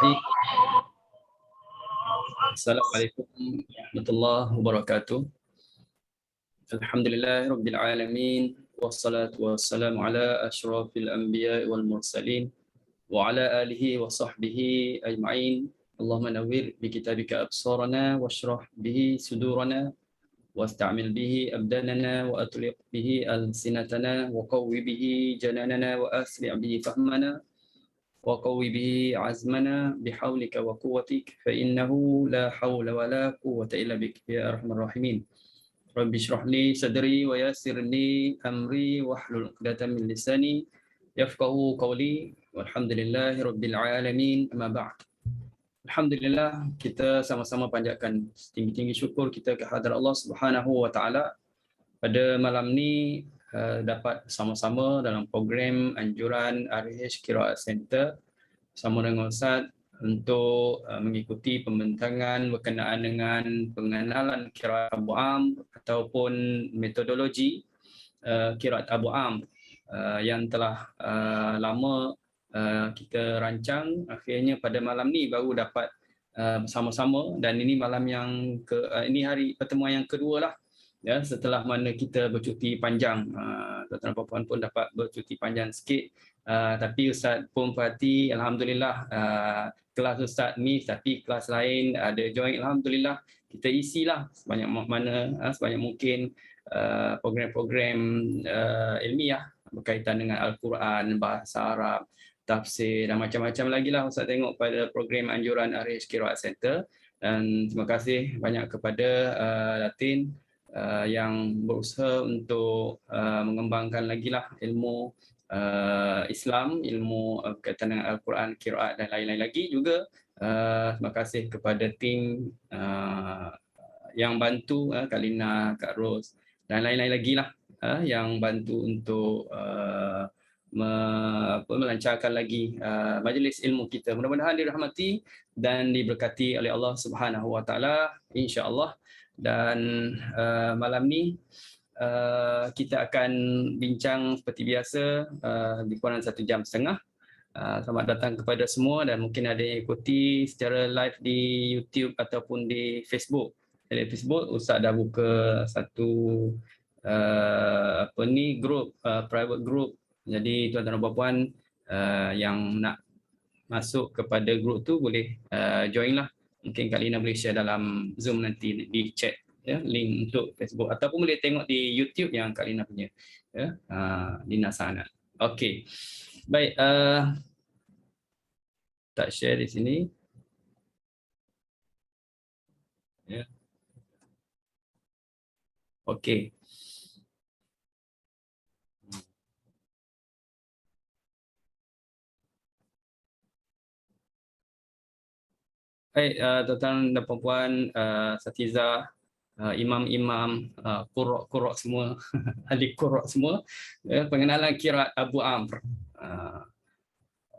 Bismillahirrahmanirrahim. Assalamualaikum warahmatullahi wabarakatuh. Alhamdulillahirabbil alamin wassalatu wassalamu ala asyrafil anbiya'i wal mursalin wa ala alihi wa sahbihi ajma'in. Allahumma nawwir bi kitabika absarana washrah bihi sudurana wasta'mil bihi abdanana wa atliq bihi alsinatana wa qawwi bihi jananana wa asri' bihi fahmana وقوي به عزمنا بحولك وقوتك فإنه لا حول ولا قوة إلا بك يا أرحم الراحمين. رب اشرح لي صدري ويسر لي أمري واحلل عقدة من لساني يفقهوا قولي والحمد لله رب العالمين. أما بعد. Alhamdulillah, kita sama-sama panjatkan tinggi-tinggi syukur kita kehadrat Allah Subhanahu wa taala pada malam ni dapat sama-sama dalam program anjuran RH Qiraat Center sama dengan Ustaz untuk mengikuti pembentangan berkenaan dengan pengenalan Qiraat Abu Amr ataupun metodologi Qiraat Abu Amr yang telah lama kita rancang. Akhirnya pada malam ni baru dapat bersama-sama, dan ini malam yang ini hari pertemuan yang kedua lah. Ya, setelah mana kita bercuti panjang, tuan-tuan dan puan pun dapat bercuti panjang sikit, tapi Ustaz pun perhati, alhamdulillah kelas Ustaz ni, tapi kelas lain ada join, alhamdulillah kita isilah sebanyak mana sebanyak mungkin program-program ilmiah berkaitan dengan Al-Quran, bahasa Arab, tafsir dan macam-macam lagi lah Ustaz tengok pada program anjuran RH Qiraat Center. Dan terima kasih banyak kepada Latin yang berusaha untuk mengembangkan lagi lah ilmu Islam, ilmu berkaitan dengan Al-Quran, Qiraat dan lain-lain lagi juga. Terima kasih kepada tim yang bantu, Kak Lina, Kak Ros dan lain-lain lagi lah yang bantu untuk melancarkan lagi majlis ilmu kita. Mudah-mudahan dirahmati dan diberkati oleh Allah Subhanahu wa taala, insya-Allah. Dan malam ni kita akan bincang seperti biasa di kurang 1.5 jam. Selamat datang kepada semua, dan mungkin ada yang ikuti secara live di YouTube ataupun di Facebook. Di Facebook Ustaz dah buka satu grup, private group. Jadi tuan-tuan dan puan yang nak masuk kepada grup tu boleh join lah. Mungkin Kak Lina boleh share dalam Zoom nanti di chat ya, link untuk Facebook, ataupun boleh tengok di YouTube yang Kak Lina punya ya, Lina Sana. Okey. Baik, tak share di sini. Ya. Okey. Baik, tuan-tuan dan puan-puan, Satizah, imam-imam, qurra' semua, ahli qurra' semua, pengenalan Qiraat Abu Amr.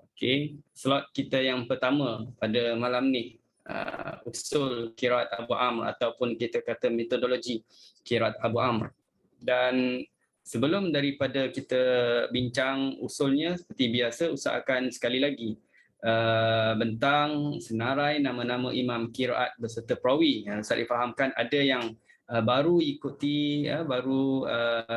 Okey, slot kita yang pertama pada malam ni, usul Qiraat Abu Amr ataupun kita kata metodologi Qiraat Abu Amr. Dan sebelum daripada kita bincang usulnya, seperti biasa usahakan sekali lagi bentang senarai nama-nama imam qiraat beserta perawi. Yang saya difahamkan ada yang baru ikuti, baru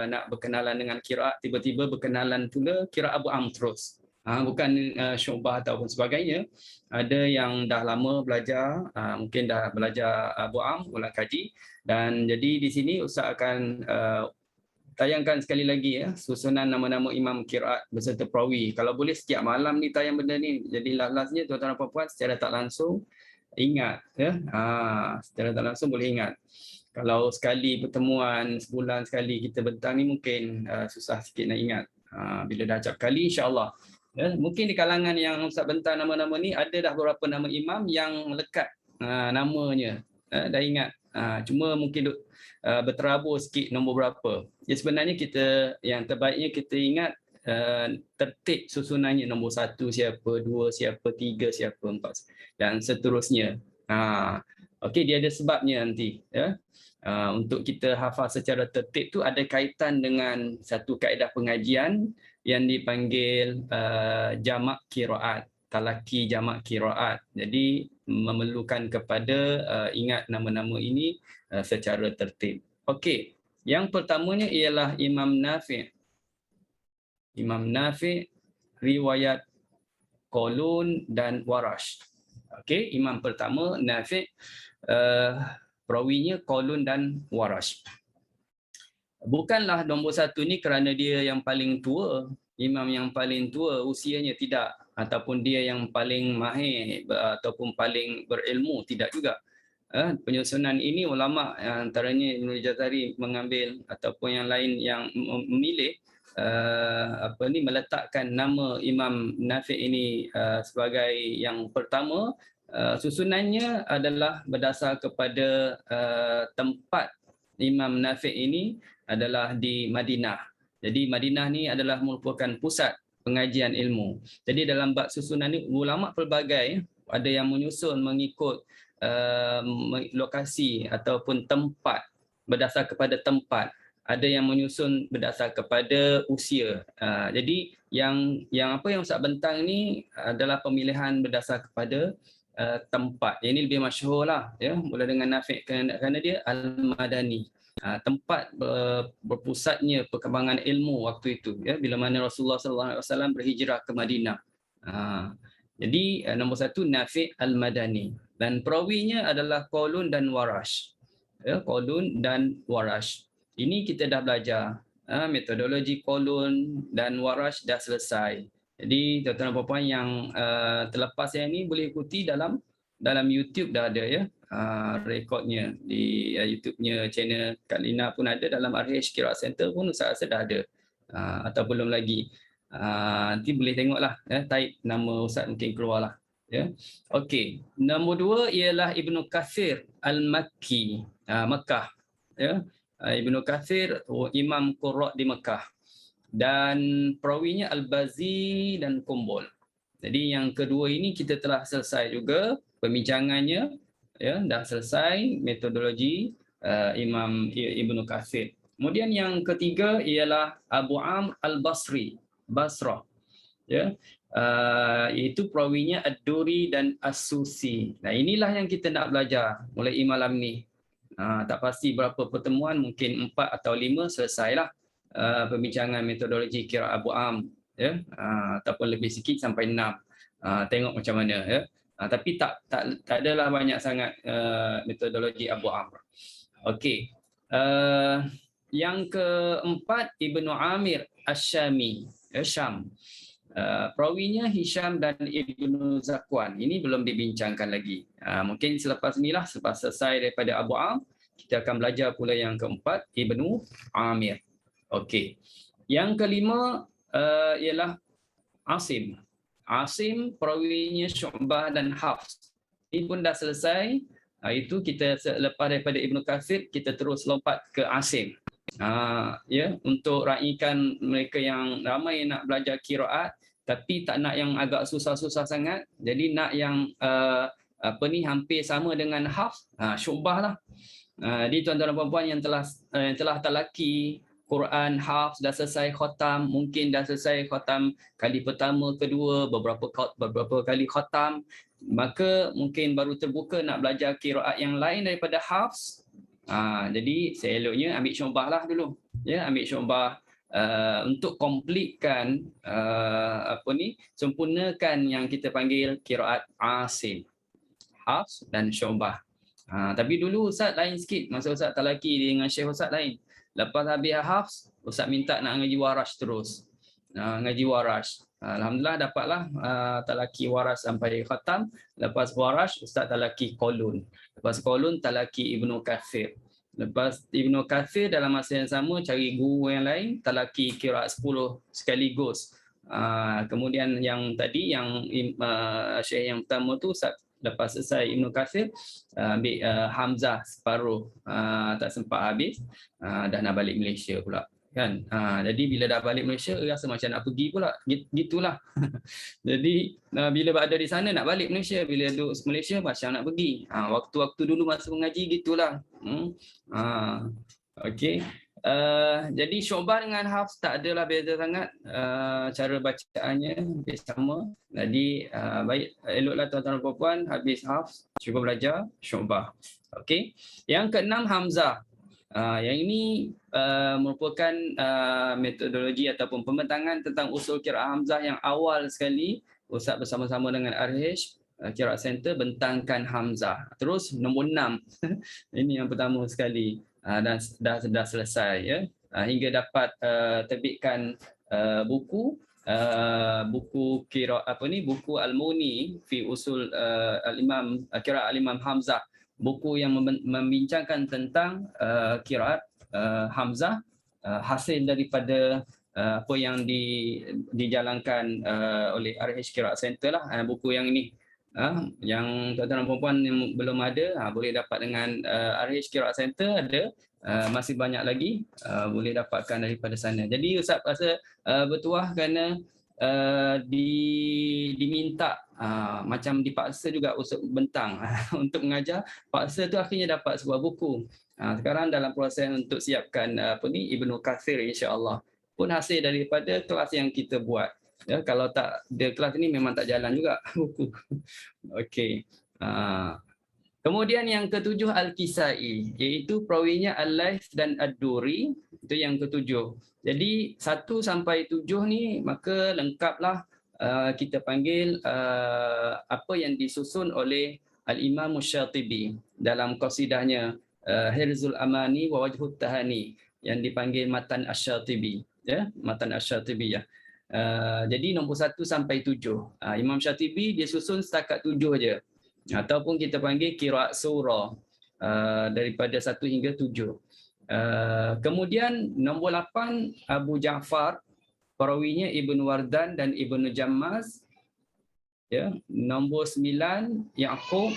nak berkenalan dengan qiraat, tiba-tiba berkenalan pula qiraat Abu Amr terus. Bukan syubah ataupun sebagainya. Ada yang dah lama belajar, mungkin dah belajar Abu Amr, ulang kaji, dan jadi di sini Ustaz akan tayangkan sekali lagi ya susunan nama-nama imam qiraat beserta perawi. Kalau boleh setiap malam ni tayang benda ni. Jadi last-lastnya tuan-tuan dan puan-puan secara tak langsung ingat ya. Secara tak langsung boleh ingat. Kalau sekali pertemuan, sebulan sekali kita bentang ni mungkin susah sikit nak ingat. Bila dah acap kali insya-Allah. Ya, mungkin di kalangan yang Ustaz bentang nama-nama ni ada dah beberapa nama imam yang lekat namanya. Dah ingat. Cuma mungkin berterabur sikit nombor berapa. Ya, sebenarnya kita yang terbaiknya kita ingat tertib susunannya, nombor 1 siapa, 2 siapa, 3 siapa, 4 dan seterusnya. Okey, dia ada sebabnya nanti ya. Untuk kita hafal secara tertib tu ada kaitan dengan satu kaedah pengajian yang dipanggil jamak qiraat. talaki jamak qiraat. Jadi memerlukan kepada ingat nama-nama ini secara tertib. Okey, yang pertamanya ialah Imam Nafi'. Imam Nafi' riwayat Qalun dan Warash. Okey, imam pertama Nafi', perawinya Qalun dan Warash. Bukanlah nombor satu ni kerana dia yang paling tua, imam yang paling tua usianya, tidak, ataupun dia yang paling mahir ataupun paling berilmu, tidak juga. Penyusunan ini ulama antaranya Ibnu Jazari mengambil ataupun yang lain yang memilih meletakkan nama Imam Nafi' ini sebagai yang pertama. Susunannya adalah berdasar kepada tempat Imam Nafi' ini adalah di Madinah. Jadi Madinah ni adalah merupakan pusat pengajian ilmu. Jadi dalam bab susunan ni ulama pelbagai, ada yang menyusun mengikut lokasi ataupun tempat, berdasar kepada tempat. Ada yang menyusun berdasar kepada usia. Jadi yang Ustaz bentang ni adalah pemilihan berdasar kepada tempat. Ini lebih masyhur lah, ya, mula dengan Nafi' kerana dia Al-Madani. Tempat berpusatnya perkembangan ilmu waktu itu, ya, bila mana Rasulullah SAW berhijrah ke Madinah. Jadi nombor satu Nafi' Al-Madani, dan perawinya adalah Qalun dan Warash. Ya, Qalun dan Warash. Ini kita dah belajar. Metodologi Qalun dan Warash dah selesai. Jadi tuan-tuan dan puan-puan yang terlepas yang ini boleh ikuti dalam YouTube dah ada, ya. Rekodnya di YouTube-nya channel Kak Lina pun ada, dalam RH Qiraat Center pun Ustaz rasa dah ada. Atau belum lagi. Nanti boleh tengoklah, ya, type nama Ustaz mungkin keluarlah, ya. Okey, nombor dua ialah Ibnu Katsir Al-Makki, Mekah, ya. Ibnu Katsir imam qurra di Mekah, dan perawinya Al-Bazi dan Qumbul. Jadi yang kedua ini kita telah selesai juga pembincangannya, ya, dah selesai metodologi Imam Ibnu Katsir. Kemudian yang ketiga ialah Abu Amr Al-Basri, Basrah, ya. Itu perawinya Ad-Duri dan As-Susi. Nah, inilah yang kita nak belajar mulai malam ni. Tak pasti berapa pertemuan, mungkin 4 atau 5 selesailah pembincangan metodologi qiraat Abu Amr, ya. Ataupun lebih sikit sampai 6. Tengok macam mana, ya. Tapi tak adalah banyak sangat metodologi Abu Amr. Okey. Yang keempat Ibnu Amir Asy-Syami, Syam. Perawinya Hisham dan Ibnu Zakwan. Ini belum dibincangkan lagi. Mungkin selepas inilah, selepas selesai daripada Abu Amr, kita akan belajar pula yang keempat Ibnu Amir. Okey. Yang kelima ialah Asim. Asim perawinya Syu'bah dan Hafs. Ini pun dah selesai. Itu kita lepas daripada Ibnu Katsir, kita terus lompat ke Asim. Ya, untuk raikan mereka yang ramai nak belajar qiraat tapi tak nak yang agak susah-susah sangat, jadi nak yang hampir sama dengan Hafs, Syu'bah lah. Jadi tuan-tuan dan puan-puan yang telah talaki Quran, Hafs, dah selesai khatam, mungkin dah selesai khatam kali pertama, kedua, beberapa kali khatam, maka mungkin baru terbuka nak belajar qiraat yang lain daripada Hafs. Jadi seeloknya ambil Syu'bah lah dulu, ya, ambil Syu'bah untuk komplitkan sempurnakan yang kita panggil qiraat Asim, Hafs dan Syu'bah. Tapi dulu Ustaz lain sikit, masa Ustaz talaki dengan Syekh Ustaz lain. Lepas habis Hafs, Ustaz minta nak ngaji Warash terus. Ngaji Warash. Alhamdulillah dapatlah talaki Warash sampai khatam. Lepas Warash, Ustaz talaki Qalun. Lepas Qalun, talaki Ibnu Katsir. Lepas Ibnu Katsir, dalam masa yang sama cari guru yang lain, talaki qiraat 10 sekaligus. Kemudian yang tadi, yang Syekh yang pertama tu, Ustaz lepas selesai Ibnu Katsir, ambil Hamzah separuh, tak sempat habis, dah nak balik Malaysia pula, kan. Jadi bila dah balik Malaysia rasa macam nak pergi pula, gitulah. Jadi bila ada di sana nak balik Malaysia, bila duduk Malaysia macam nak pergi. Waktu-waktu dulu masa mengaji gitulah. Okey. Jadi Syu'bah dengan Hafs tak adalah beza sangat, cara bacaannya hampir sama. Jadi baik, eloklah tuan-tuan dan puan-puan habis Hafs cuba belajar Syu'bah. Okey. Yang keenam Hamzah. Yang ini merupakan metodologi ataupun pembentangan tentang usul qiraat Hamzah yang awal sekali Ustaz bersama-sama dengan RH Qiraat Center bentangkan Hamzah. Terus nombor 6. Ini yang pertama sekali. Dan dah selesai ya, hingga dapat terbitkan buku buku Al-Muni fi usul al-Imam qiraat al-Imam Hamzah, buku yang membincangkan tentang qiraat Hamzah, hasil daripada apa yang dijalankan oleh RH Qiraat Center lah, buku yang ini. Yang tuan-tuan dan puan-puan yang belum ada, boleh dapat dengan RH Qiraat Center, ada masih banyak lagi, boleh dapatkan daripada sana. Jadi Ustaz rasa bertuah kerana diminta, macam dipaksa juga untuk bentang untuk mengajar, paksa tu akhirnya dapat sebuah buku. Sekarang dalam proses untuk siapkan Ibnu Katsir insya-Allah, pun hasil daripada kelas yang kita buat. Ya, kalau tak ada kelas ni memang tak jalan juga buku. Okey. Kemudian yang ketujuh Al-Kisai, iaitu perawinya Al-Laits dan Ad-Duri, itu yang ketujuh. Jadi 1 sampai 7 ni maka lengkaplah kita panggil apa yang disusun oleh Al-Imam Syatibi dalam qasidahnya Hirzul Amani wa Wajhut Tahani yang dipanggil Matan Asy-Syatibi, ya, Matan Asy-Syatibiyah. Jadi nombor 1 sampai 7. Imam Syatibi dia susun setakat 7 aja. Ataupun kita panggil qiraat surah daripada 1 hingga 7. Kemudian nombor 8 Abu Ja'far, perawinya Ibnu Wardan dan Ibnu Jammaz. Ya, nombor 9 Yaqub,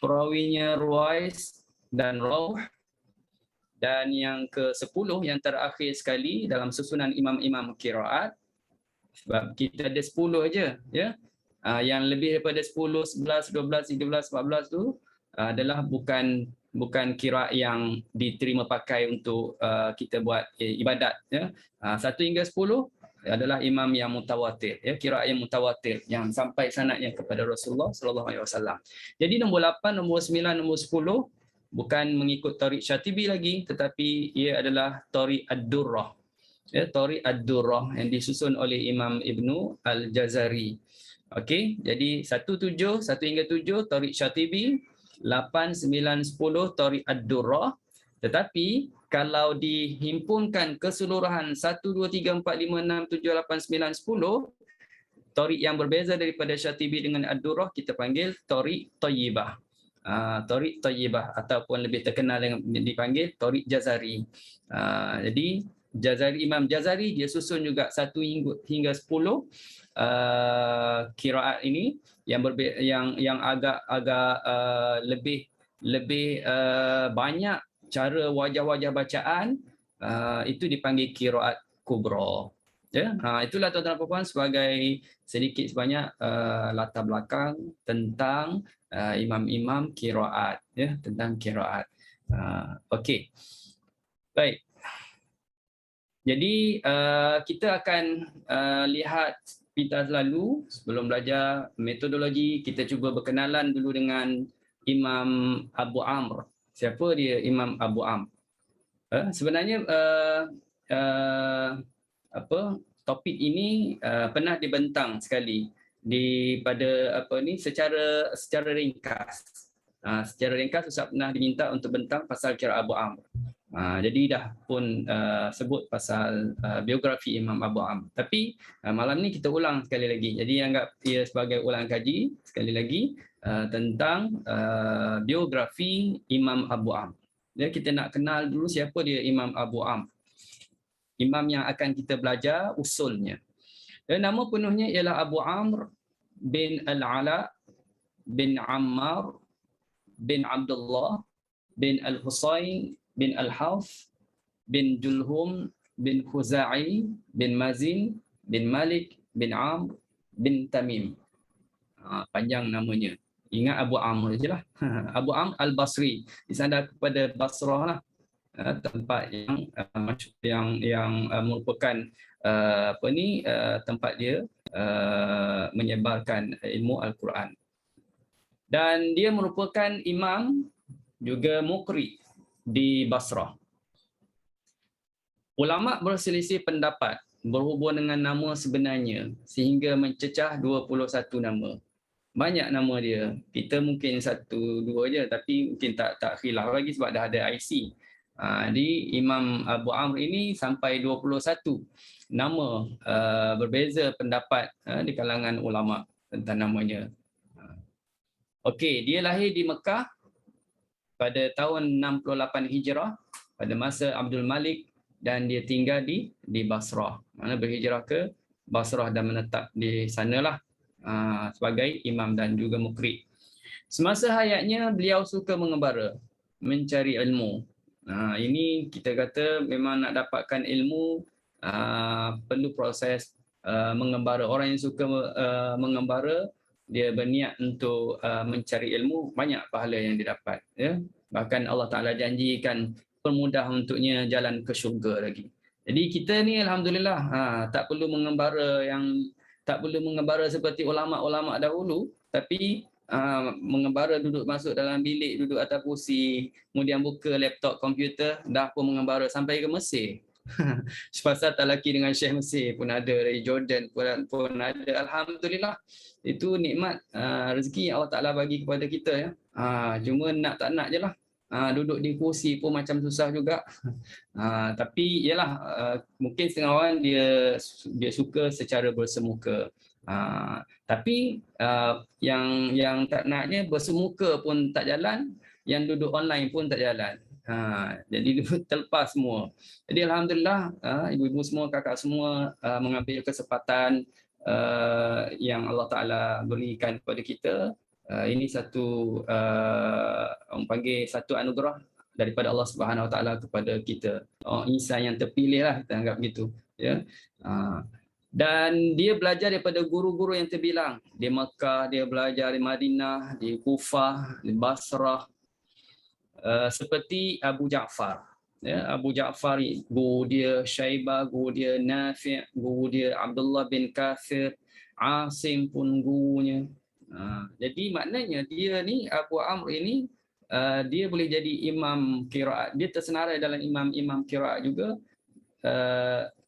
perawinya Ruwais dan Rauh. Dan yang ke-10 yang terakhir sekali dalam susunan imam-imam qiraat, sebab kita ada 10 aja, ya. Yang lebih daripada 10, 11, 12, 13, 14 tu adalah bukan qiraat yang diterima pakai untuk kita buat ibadat, ya. 1 hingga 10 adalah imam yang mutawatir, ya, qiraat yang mutawatir yang sampai sanadnya kepada Rasulullah sallallahu alaihi wasallam. Jadi nombor 8, nombor 9, nombor 10 bukan mengikut Thariq Syatibi lagi, tetapi ia adalah Thariq Ad-Durrah. Ya, Thariq Ad-Durrah yang disusun oleh Imam Ibnu Al-Jazari. Okey, jadi 1 hingga 7 Thariq Syatibi, 8, 9, 10 Thariq Ad-Durrah. Tetapi kalau dihimpunkan keseluruhan 1, 2, 3, 4, 5, 6, 7, 8, 9, 10 Thariq yang berbeza daripada Syatibi dengan Ad-Durrah kita panggil Thariq Thayyibah. Thariq Thayyibah ataupun lebih terkenal dengan dipanggil Thariq Jazari. Jadi Imam Jazari dia susun juga 1 hingga 10 qiraat ini yang agak lebih banyak cara wajah-wajah bacaan, itu dipanggil qiraat kubra. Ya, itulah tuan-tuan dan puan-puan sebagai sedikit sebanyak latar belakang tentang imam-imam qiraat, ya, tentang qiraat. Okey. Baik. Jadi kita akan lihat pintas lalu sebelum belajar metodologi. Kita cuba berkenalan dulu dengan Imam Abu Amr. Siapa dia Imam Abu Amr? Sebenarnya topik ini pernah dibentang sekali pada secara ringkas. Secara ringkas Ustaz pernah diminta untuk bentang pasal qiraat Abu Amr. Jadi dah pun sebut pasal biografi Imam Abu Amr. Tapi malam ni kita ulang sekali lagi. Jadi anggap ia sebagai ulang kaji sekali lagi tentang biografi Imam Abu Amr. Jadi kita nak kenal dulu siapa dia Imam Abu Amr. Imam yang akan kita belajar usulnya. Dan nama penuhnya ialah Abu Amr bin Al-Ala bin Ammar bin Abdullah bin Al-Husain bin Al-Hawf bin Julhum bin Khuza'i bin Mazin bin Malik bin Amr bin Tamim. Panjang namanya. Ingat Abu Amr je lah. Abu Amr Al-Basri. Disandar kepada Basrah lah. tempat yang merupakan tempat dia menyebarkan ilmu Al-Quran. Dan dia merupakan imam juga muqri di Basrah. Ulama berselisih pendapat berhubung dengan nama sebenarnya sehingga mencecah 21 nama. Banyak nama dia. Kita mungkin 1-2 je, tapi mungkin tak khilaf lagi sebab dah ada IC. Di Imam Abu Amr ini sampai 21 nama, berbeza pendapat di kalangan ulama tentang namanya. Okey, dia lahir di Mekah pada tahun 68 Hijrah pada masa Abdul Malik, dan dia tinggal di Basrah. Mana berhijrah ke Basrah dan menetap di sanalah sebagai imam dan juga muqri. Semasa hayatnya beliau suka mengembara, mencari ilmu. Ini kita kata memang nak dapatkan ilmu perlu proses mengembara. Orang yang suka mengembara, dia berniat untuk mencari ilmu, banyak pahala yang didapat, ya. Bahkan Allah Taala janjikan permudah untuknya jalan ke syurga lagi. Jadi kita ni alhamdulillah tak perlu mengembara seperti ulama-ulama dahulu, tapi mengembara duduk masuk dalam bilik, duduk atas kursi, kemudian buka laptop komputer, dah pun mengembara sampai ke Mesir. Sepasal talaki dengan Syekh Mesir pun ada, dari Jordan pun ada. Alhamdulillah, itu nikmat rezeki Allah Ta'ala bagi kepada kita, ya. Cuma nak tak nak je lah. Duduk di kursi pun macam susah juga. Tapi ialah mungkin setengah orang dia suka secara bersemuka. Tapi yang tak naknya bersemuka pun tak jalan, yang duduk online pun tak jalan. Jadi terlepas semua. Jadi alhamdulillah ibu-ibu semua, kakak semua mengambil kesempatan yang Allah Taala berikan kepada kita. Ini satu orang panggil satu anugerah daripada Allah Subhanahu Wa Taala kepada kita. Insan yang terpilih lah, kita anggap gitu, ya. Dan dia belajar daripada guru-guru yang terbilang. Di Mekah dia belajar, di Madinah, di Kufah, di Basrah, seperti Abu Ja'far. Ya, Abu Ja'far, guru dia Syaibah, guru dia Nafi', guru dia Abdullah bin Kathir, Asim pun gurunya. Jadi maknanya dia ni, Abu Amr ini, dia boleh jadi imam qiraat. Dia tersenarai dalam imam-imam qiraat juga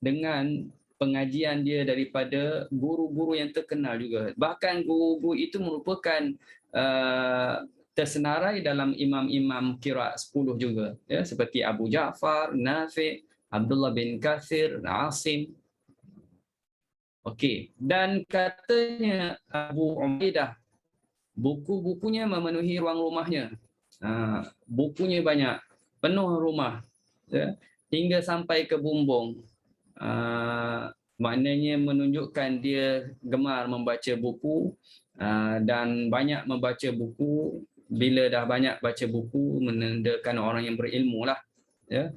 dengan pengajian dia daripada guru-guru yang terkenal juga. Bahkan guru-guru itu merupakan tersenarai dalam imam-imam qiraat 10 juga, ya, seperti Abu Ja'far, Nafi', Abdullah bin Kathir, Asim. Okey, dan katanya Abu Ubaidah, buku-bukunya memenuhi ruang rumahnya. Bukunya banyak, penuh rumah, ya, hingga sampai ke bumbung. Maknanya menunjukkan dia gemar membaca buku, dan banyak membaca buku. Bila dah banyak baca buku, menandakan orang yang berilmu lah, ya.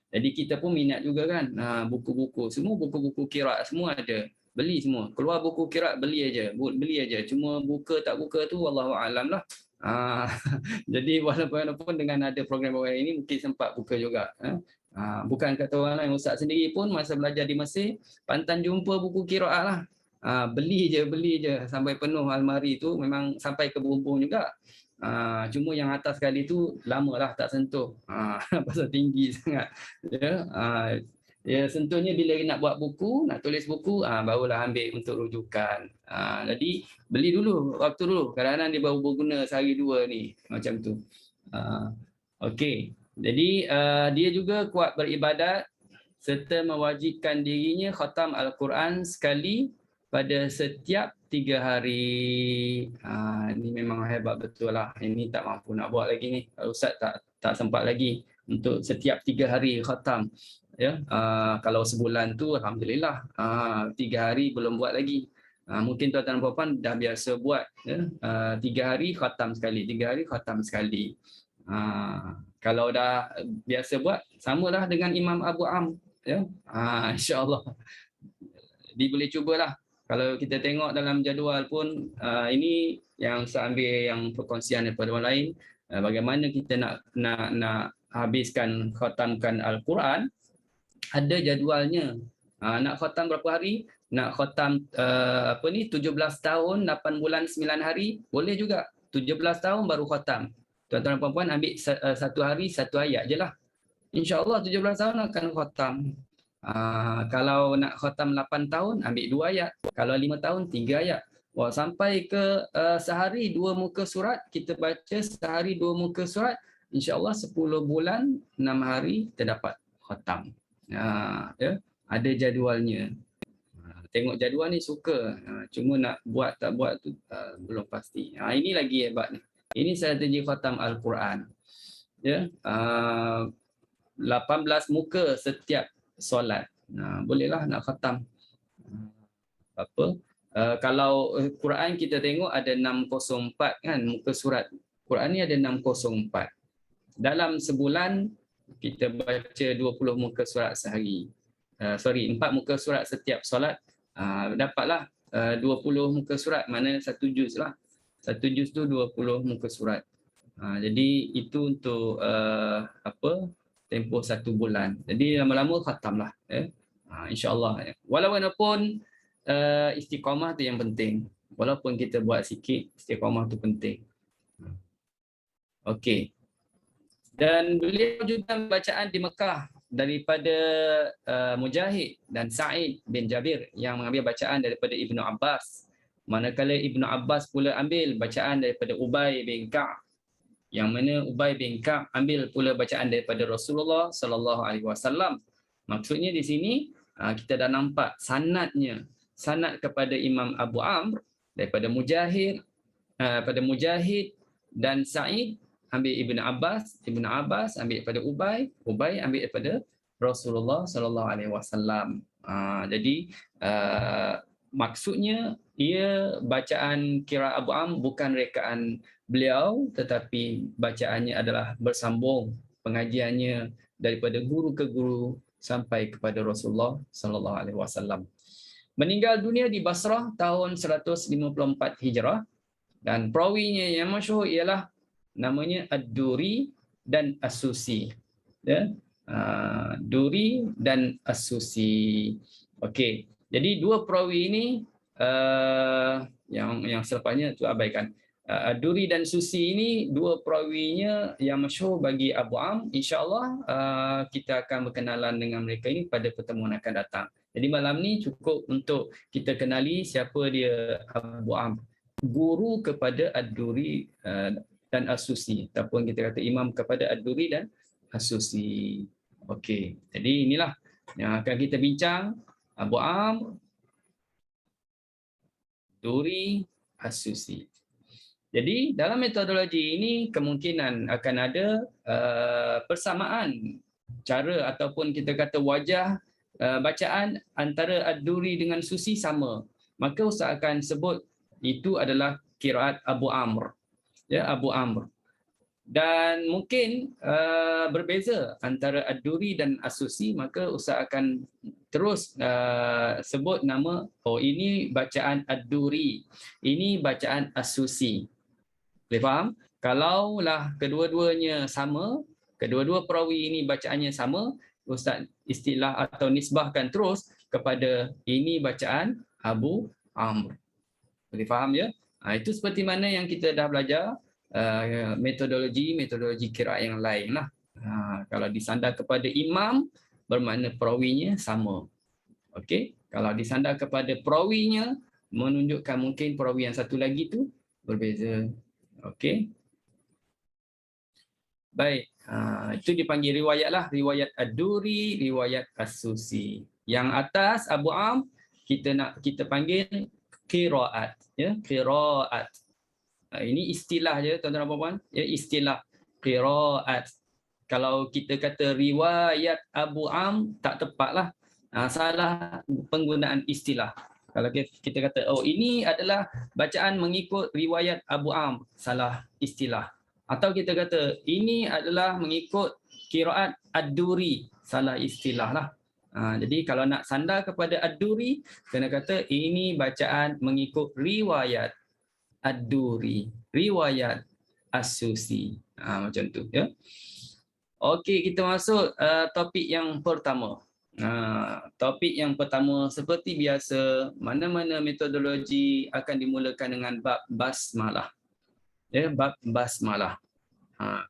Jadi kita pun minat juga kan, buku-buku, semua buku-buku qiraat semua ada, beli semua. Keluar buku qiraat beli aja, cuma buka tak buka tu wallahu alam lah. Jadi walaupun dengan ada program ini mungkin sempat buka juga. Bukan kata orang lain, ustaz sendiri pun masa belajar di Mesir pantang jumpa buku qiraat lah. Beli je sampai penuh almari tu, memang sampai ke bumbung juga. Cuma yang atas sekali tu lamalah tak sentuh, pasal tinggi sangat, ya. Ya, sentuhnya bila nak buat buku, nak tulis buku, barulah ambil untuk rujukan. Jadi beli dulu, waktu dulu, kadang-kadang dia baru berguna sehari dua ni, macam tu. Okey, jadi dia juga kuat beribadat serta mewajibkan dirinya khatam Al-Quran sekali pada setiap 3 hari. Ini memang hebat betul lah. Ini tak mampu nak buat lagi ni. Ustaz tak sempat lagi untuk setiap 3 hari khatam. Ya, kalau sebulan tu alhamdulillah. 3 hari belum buat lagi. Mungkin tuan-tuan dan puan dah biasa buat, ya. 3 hari khatam sekali, 3 hari khatam sekali. Kalau dah biasa buat, samalah dengan Imam Abu Amr, ya. InsyaAllah dia boleh cubalah. Kalau kita tengok dalam jadual pun, ini yang saya ambil yang perkongsian daripada orang lain, bagaimana kita nak habiskan khatamkan Al-Quran, ada jadualnya. Nak khatam berapa hari? Nak khatam 17 tahun, 8 bulan, 9 hari, boleh juga. 17 tahun baru khatam. Tuan-tuan dan puan-puan ambil satu hari, satu ayat je lah. InsyaAllah 17 tahun akan khatam. Kalau nak khatam 8 tahun, ambil 2 ayat. Kalau 5 tahun, 3 ayat. Wah, sampai ke sehari 2 muka surat, kita baca sehari 2 muka surat, InsyaAllah 10 bulan, 6 hari terdapat khatam. Ya, ada jadualnya. Tengok jadual ni suka. Cuma nak buat tak buat tu belum pasti. Ini lagi hebat ni. Ini strategi khatam Al-Quran. Ya, 18 muka setiap solat. Bolehlah nak khatam. Apa? Kalau Quran kita tengok ada 604 kan muka surat. Quran ni ada 604. Dalam sebulan kita baca 20 muka surat sehari. 4 muka surat setiap solat. Dapatlah 20 muka surat, mana satu juz lah. Satu juz tu 20 muka surat. Jadi itu untuk tempoh 1 bulan. Jadi lama-lama khatam lah. InsyaAllah. Walaupun istiqamah tu yang penting. Walaupun kita buat sikit, istiqamah tu penting. Okey. Dan beliau juga bacaan di Mekah daripada Mujahid dan Sa'id bin Jabir yang mengambil bacaan daripada Ibnu Abbas. Manakala Ibnu Abbas pula ambil bacaan daripada Ubay bin Ka'ab. Yang mana Ubay bin Ka'ab ambil pula bacaan daripada Rasulullah sallallahu alaihi wasallam. Maksudnya di sini kita dah nampak sanadnya. Sanad kepada Imam Abu Amr daripada Mujahid dan Sa'id ambil Ibnu Abbas ambil daripada Ubay ambil daripada Rasulullah sallallahu alaihi wasallam. Jadi maksudnya ia bacaan qiraat Abu Amr bukan rekaan beliau, tetapi bacaannya adalah bersambung pengajiannya daripada guru ke guru sampai kepada Rasulullah sallallahu alaihi wasallam. Meninggal dunia di Basrah tahun 154 Hijrah dan perawinya yang masyhur ialah namanya Ad-Duri dan As-Susi. Ya. Duri dan As-Susi. Okey. Jadi dua perawi ini yang selepasnya tu abaikan. Ad-Duri dan Susi ini dua perawinya yang masyhur bagi Abu Amr. InsyaAllah kita akan berkenalan dengan mereka ini pada pertemuan akan datang. Jadi malam ni cukup untuk kita kenali siapa dia Abu Amr. Guru kepada Ad-Duri dan As-Susi. Ataupun kita kata imam kepada Ad-Duri dan As-Susi. Okey. Jadi inilah yang akan kita bincang. Abu Amr, Duri, As-Susi. Jadi dalam metodologi ini kemungkinan akan ada persamaan cara ataupun kita kata wajah bacaan antara Ad-Duri dengan Susi sama. Maka Ustaz akan sebut itu adalah qiraat Abu Amr. Ya, Abu Amr. Dan mungkin berbeza antara Ad-Duri dan As-Susi, maka Ustaz akan terus sebut nama, ini bacaan Ad-Duri, ini bacaan As-Susi. Boleh faham? Kalaulah kedua-duanya sama, kedua-dua perawi ini bacaannya sama, Ustaz istilah atau nisbahkan terus kepada ini bacaan Abu Amr. Boleh faham ya? Itu seperti mana yang kita dah belajar metodologi qiraat yang lain lah. Kalau disandar kepada imam bermakna perawinya sama. Okey, kalau disandar kepada perawinya menunjukkan mungkin perawi yang satu lagi tu berbeza. Okey. Baik, itu dipanggil riwayat lah, riwayat Ad-Duri, riwayat As-Susi. Yang atas Abu Amr kita panggil qiraat, ya, qiraat. Ini istilah je tuan-tuan dan puan-puan, ya, istilah qiraat. Kalau kita kata riwayat Abu Amr tak tepatlah. Salah penggunaan istilah. Kalau kita kata ini adalah bacaan mengikut riwayat Abu Amr, salah istilah. Atau kita kata ini adalah mengikut qiraat Ad-Duri, salah istilah lah. Jadi kalau nak sandar kepada Ad-Duri, kena kata ini bacaan mengikut riwayat Ad-Duri, riwayat As-Susi. Macam tu ya. Okey, kita masuk topik yang pertama. Topik yang pertama seperti biasa, mana-mana metodologi akan dimulakan dengan bab basmalah. Ya, bab basmalah.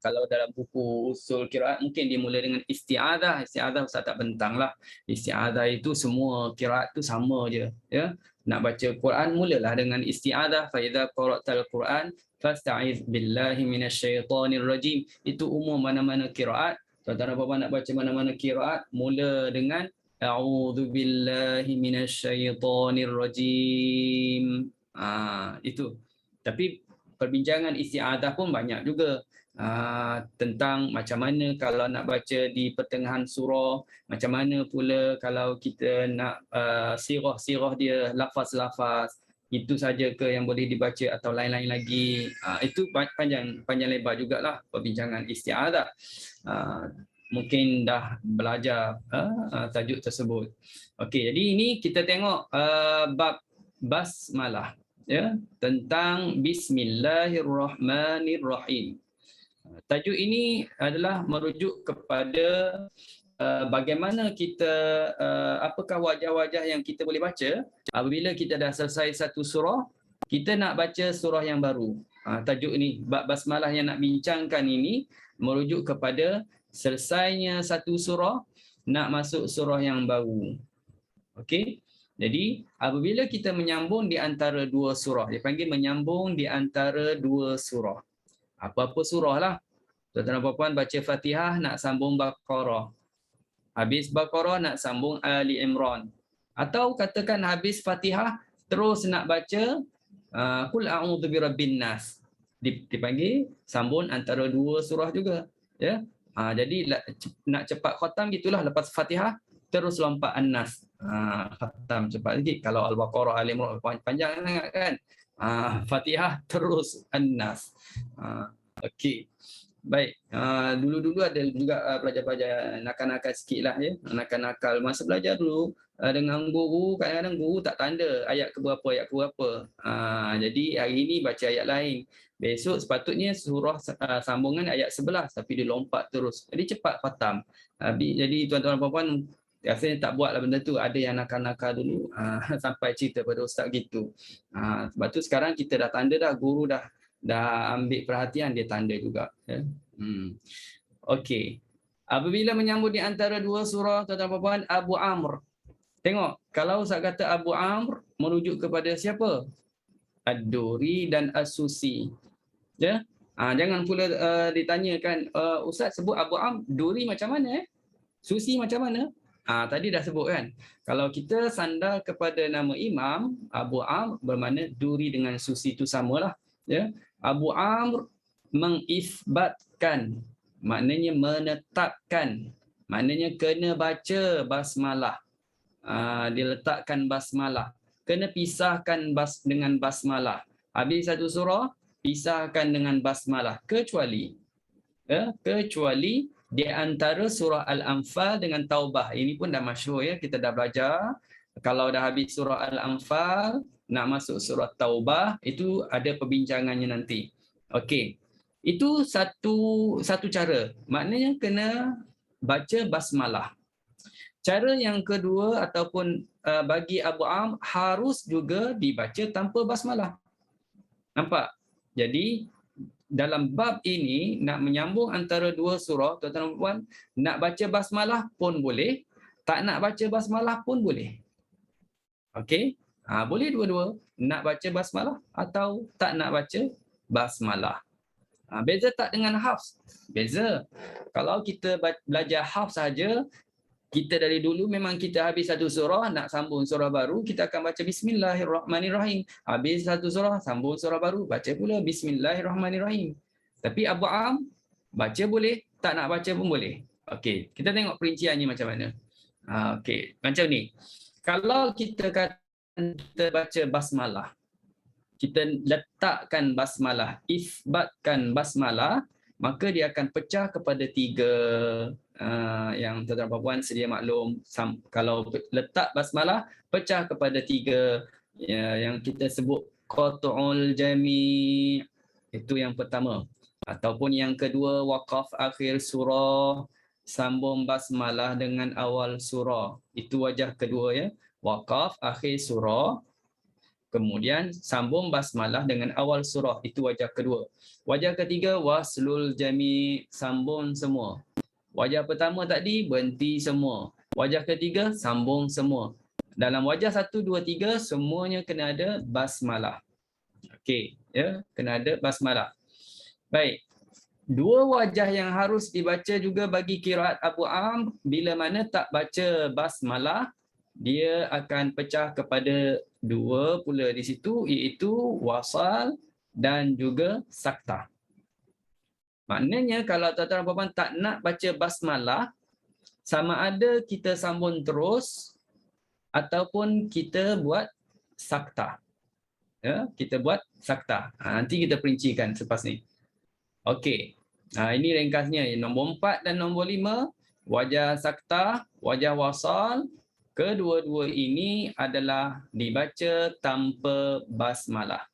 Kalau dalam buku usul kiraat mungkin dia mula dengan isti'adzah. Isti'adzah Ustaz tak bentanglah. Isti'adzah itu semua kiraat tu sama je, ya. Nak baca Quran mulalah dengan isti'adzah. Fa idza qara'tal Quran fasta'iz billahi minasyaitonir rajim. Itu umum mana-mana kiraat. Tuan-tuan dan puan-puan nak baca mana-mana kiraat mula dengan a'udzu billahi minasyaitonir rajim. Itu. Tapi perbincangan isti'adzah pun banyak juga. Tentang macam mana kalau nak baca di pertengahan surah, macam mana pula kalau kita nak sirah-sirah dia, lafaz-lafaz, itu saja ke yang boleh dibaca atau lain-lain lagi. Itu panjang lebar jugalah perbincangan isti'adzah. Mungkin dah belajar tajuk tersebut. Okey, jadi ini kita tengok bab basmalah, ya, tentang bismillahirrahmanirrahim. Tajuk ini adalah merujuk kepada bagaimana kita, apakah wajah-wajah yang kita boleh baca apabila kita dah selesai satu surah, kita nak baca surah yang baru. Tajuk ini, bab basmalah yang nak bincangkan ini merujuk kepada selesainya satu surah, nak masuk surah yang baru. Okey. Jadi apabila kita menyambung di antara dua surah, dia panggil menyambung di antara dua surah. Apa-apa surah lah. Tuan-tuan dan puan-puan baca Fatihah nak sambung Baqarah. Habis Baqarah nak sambung Ali Imran. Atau katakan habis Fatihah terus nak baca Qul a'udzu birabbin nas. Dipanggil sambung antara dua surah juga, ya. Jadi nak cepat khatam gitulah, lepas Fatihah terus lompat An-Nas. Khatam cepat sikit. Kalau Al-Baqarah, Ali Imran panjang sangat kan. Fatihah terus An-Nas. Okey. Baik, dulu-dulu ada juga pelajar-pelajar nakal-nakal sikit lah, ya. Nakal-nakal masa belajar dulu dengan guru, kadang-kadang guru tak tanda ayat ke berapa. Jadi hari ini baca ayat lain. Besok sepatutnya surah sambungan ayat 11 tapi dia lompat terus. Jadi cepat khatam. Jadi tuan-tuan dan puan-puan rasanya tak buatlah benda tu. Ada yang nakal-nakal dulu sampai cerita pada ustaz gitu. Sebab tu sekarang kita dah tanda dah, guru dah ambil perhatian, dia tanda juga, ya. Okey. Apabila menyambung di antara dua surah, tuan-tuan dan puan-puan, Abu Amr. Tengok, kalau Ustaz kata Abu Amr merujuk kepada siapa? Ad-Duri dan As-Susi. Ya. Jangan pula ditanyakan, Ustaz sebut Abu Amr, Duri macam mana? Susi macam mana? Tadi dah sebut kan. Kalau kita sandar kepada nama imam, Abu Amr bermakna Duri dengan Susi itu samalah, ya. Abu Amr mengisbatkan, maknanya menetapkan, maknanya kena baca basmalah. Diletakkan basmalah. Kena pisahkan dengan basmalah. Habis satu surah, pisahkan dengan basmalah. Kecuali di antara surah Al-Anfal dengan Taubah. Ini pun dah masyhur, ya, kita dah belajar. Kalau dah habis surah Al-Anfal, nak masuk surah Taubah, itu ada perbincangannya nanti. Okey. Itu satu cara. Maknanya kena baca basmalah. Cara yang kedua ataupun bagi Abu Amr harus juga dibaca tanpa basmalah. Nampak? Jadi dalam bab ini nak menyambung antara dua surah, tuan-tuan dan puan, nak baca basmalah pun boleh, tak nak baca basmalah pun boleh. Okey? Boleh dua-dua, nak baca basmalah atau tak nak baca basmalah. Beza tak dengan hafz? Beza. Kalau kita belajar hafz saja, kita dari dulu memang kita habis satu surah, nak sambung surah baru, kita akan baca Bismillahirrahmanirrahim. Habis satu surah, sambung surah baru, baca pula Bismillahirrahmanirrahim. Tapi Abu Am, baca boleh, tak nak baca pun boleh. Okey, kita tengok perinciannya macam mana. Okey, macam ni. Kalau kita baca basmalah, kita letakkan basmalah, isbatkan basmalah, maka dia akan pecah kepada tiga. Yang tuan-tuan dan puan sedia maklum, kalau letak basmalah pecah kepada tiga, yang kita sebut qat'ul jami'. Itu yang pertama. Ataupun yang kedua, waqaf akhir surah, sambung basmalah dengan awal surah. Itu wajah kedua ya. Waqaf akhir surah, kemudian sambung basmalah dengan awal surah. Itu wajah kedua. Wajah ketiga, waslul jami', sambung semua. Wajah pertama tadi, berhenti semua. Wajah ketiga, sambung semua. Dalam wajah 1, 2, 3, semuanya kena ada basmalah. Okey, ya, kena ada basmalah. Baik. Dua wajah yang harus dibaca juga bagi qiraat Abu Amr, bila mana tak baca basmalah, dia akan pecah kepada dua pula di situ, iaitu wasal dan juga saktah. Maknanya kalau tuan-tuan dan puan-puan tak nak baca basmalah, sama ada kita sambung terus ataupun kita buat saktah. Ya, kita buat saktah. Nanti kita perincikan selepas ni. Okey. Ini ringkasnya. Nombor 4 dan nombor 5, wajah saktah, wajah wasal, kedua-dua ini adalah dibaca tanpa basmalah.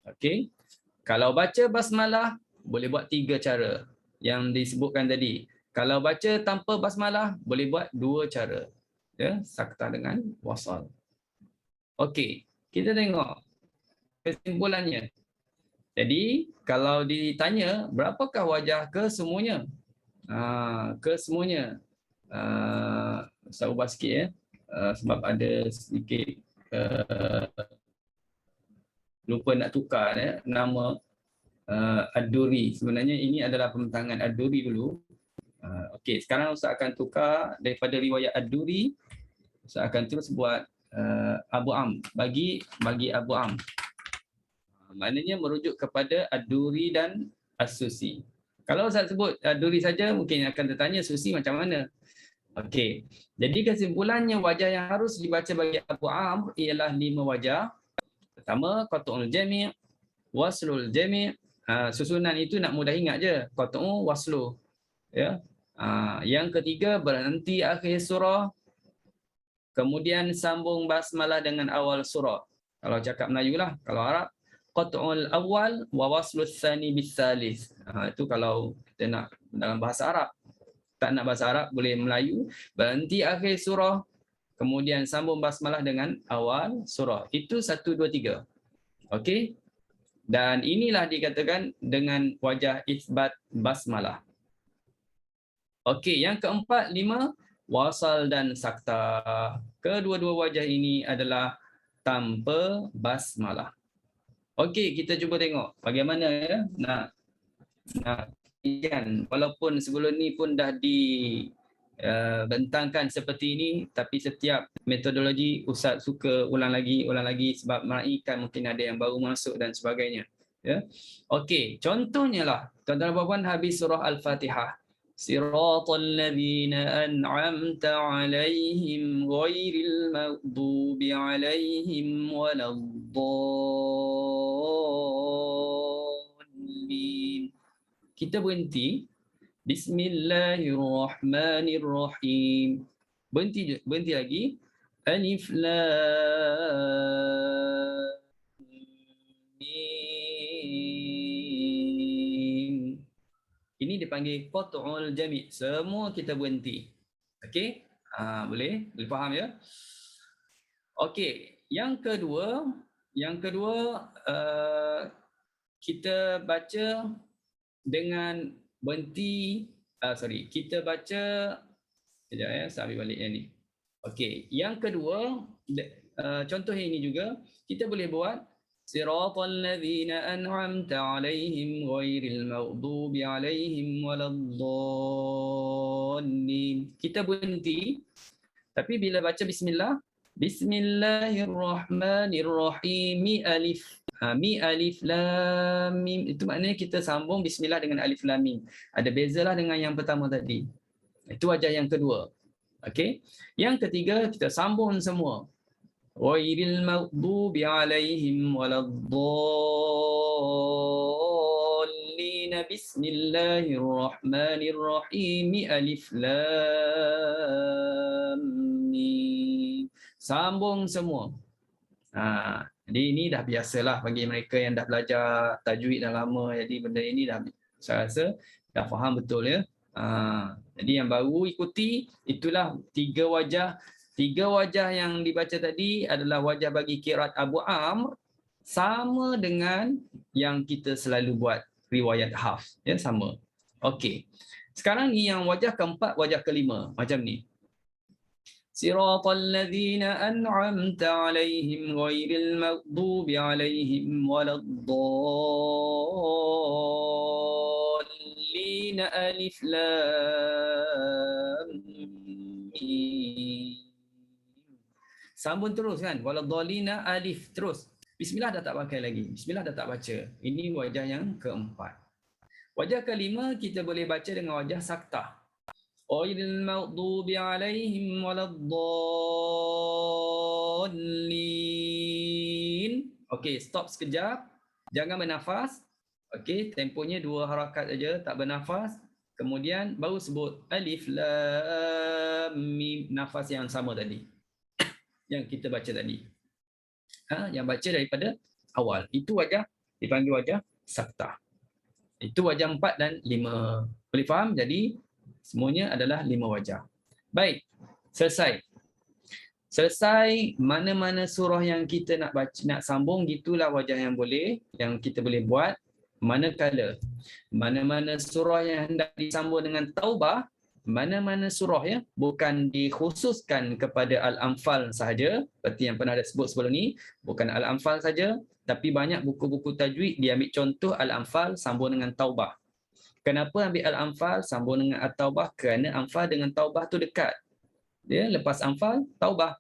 Okey. Kalau baca basmalah, boleh buat 3 cara yang disebutkan tadi. Kalau baca tanpa basmalah, boleh buat 2 cara. Ya, saktah dengan wasal. Okey, kita tengok kesimpulannya. Jadi, kalau ditanya berapakah wajah kesemuanya? Kesemuanya. Saya ubah sikit ya. Sebab ada sedikit lupa nak tukar ya, nama Ad-Duri. Sebenarnya ini adalah pembentangan Ad-Duri dulu. Okey, sekarang Ustaz akan tukar daripada riwayat Ad-Duri. Ustaz akan terus buat Abu Am, bagi Abu Am. Maknanya merujuk kepada Ad-Duri dan As-Susi. Kalau Ustaz sebut Ad-Duri saja, mungkin akan tertanya Susi macam mana. Okey. Jadi kesimpulannya, wajah yang harus dibaca bagi Abu Amr ialah 5 wajah. Pertama, qat'ul jami', waslul jami'. Susunan itu nak mudah ingat je. Qat'u, waslu. Ya. Yang ketiga, berhenti akhir surah. Kemudian sambung basmalah dengan awal surah. Kalau cakap Melayu lah. Kalau Arab, qat'ul awal wa waslus tsani bis salis. Itu kalau kita nak dalam bahasa Arab. Tak nak bahasa Arab, boleh Melayu. Berhenti akhir surah, kemudian sambung basmalah dengan awal surah. Itu 1, 2, 3. Okey? Dan inilah dikatakan dengan wajah isbat basmalah. Okey, yang keempat, 5, wasal dan saktah. Kedua-dua wajah ini adalah tanpa basmalah. Okey, kita cuba tengok bagaimana ya nak walaupun sebelum ni pun dah dibentangkan seperti ini, tapi setiap metodologi Ustaz suka ulang lagi sebab meraihkan mungkin ada yang baru masuk dan sebagainya. Ya. Okey, contohnya lah tuan-tuan dan puan-puan habis surah Al-Fatihah. Siratal ladzina an'amta 'alaihim ghairil maghdubi 'alaihim waladdallin. Kita berhenti. Bismillahirrahmanirrahim. Berhenti lagi. Alif lam mim. Ini dipanggil qat'ul jami'. Semua kita berhenti. Okey? Boleh faham ya? Okey, yang kedua kita baca dengan berhenti, kita baca, sekejap ya, saya ambil balik yang ni. Okey, yang kedua, contoh ini juga, kita boleh buat siratal ladzina an'amta 'alaihim ghairil maghdubi 'alaihim waladdallin. Kita berhenti, tapi bila baca bismillah, Bismillahirrahmanirrahim, mi alif lam mim, itu maknanya kita sambung bismillah dengan alif lam mim. Ada bezalah dengan yang pertama tadi. Itu wajah yang kedua. Okey. Yang ketiga, kita sambung semua. Ghairil maghdubi alaihim waladdallin. Bismillahirrahmanirrahim, alif lam mim. Sambung semua. Jadi ini dah biasalah bagi mereka yang dah belajar tajwid dah lama. Jadi benda ini dah saya rasa dah faham betul ya. Jadi yang baru ikuti itulah tiga wajah yang dibaca tadi adalah wajah bagi qiraat Abu Amr sama dengan yang kita selalu buat riwayat Hafs ya, sama. Okey. Sekarang ni yang wajah keempat, wajah kelima macam ni. Siratal ladzina an'amta 'alaihim ghairil maghdubi 'alaihim waladdallin. Alif lam mim. Sambung terus kan, waladdallin alif terus. Bismillah dah tak pakai lagi. Bismillah dah tak baca. Ini wajah yang keempat. Wajah kelima kita boleh baca dengan wajah saktah. Ghairil maghdubi 'alaihim waladdallin. Okey, stop sekejap. Jangan bernafas. Okey, temponya 2 harakat saja, tak bernafas. Kemudian baru sebut alif lam mim, nafas yang sama tadi. Yang kita baca tadi. Yang baca daripada awal. Itu wajah dipanggil wajah saktah. Itu wajah 4 dan 5. Boleh faham? Jadi semuanya adalah 5 wajah. Baik, selesai. Selesai mana-mana surah yang kita nak baca, nak sambung, gitulah wajah yang kita boleh buat. Manakala mana-mana surah yang hendak disambung dengan taubah, mana-mana surah ya, bukan dikhususkan kepada Al-Anfal sahaja, seperti yang pernah ada sebut sebelum ni, bukan Al-Anfal saja, tapi banyak buku-buku tajwid dia ambil contoh Al-Anfal sambung dengan taubah. Kenapa ambil Al-Anfal sambung dengan At-Taubah? Kerana Anfal dengan Taubah tu dekat. Dia lepas Anfal, Taubah.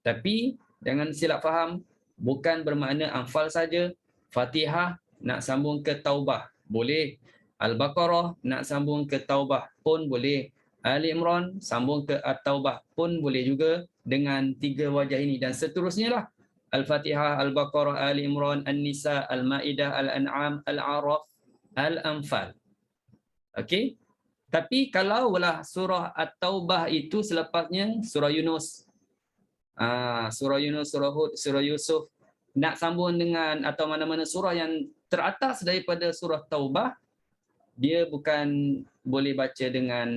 Tapi jangan silap faham, bukan bermakna Anfal saja, Fatihah nak sambung ke Taubah, boleh. Al-Baqarah nak sambung ke Taubah pun boleh. Ali Imran sambung ke At-Taubah pun boleh juga dengan 3 wajah ini dan seterusnya lah. Al-Fatihah, Al-Baqarah, Ali Imran, An-Nisa, Al-Maidah, Al-An'am, Al-A'raf, Al-Anfal. Okey. Tapi kalaulah surah At-Taubah itu selepasnya surah Yunus. Surah Yunus, surah Hud, surah Yusuf nak sambung dengan atau mana-mana surah yang teratas daripada surah Taubah, dia bukan boleh baca dengan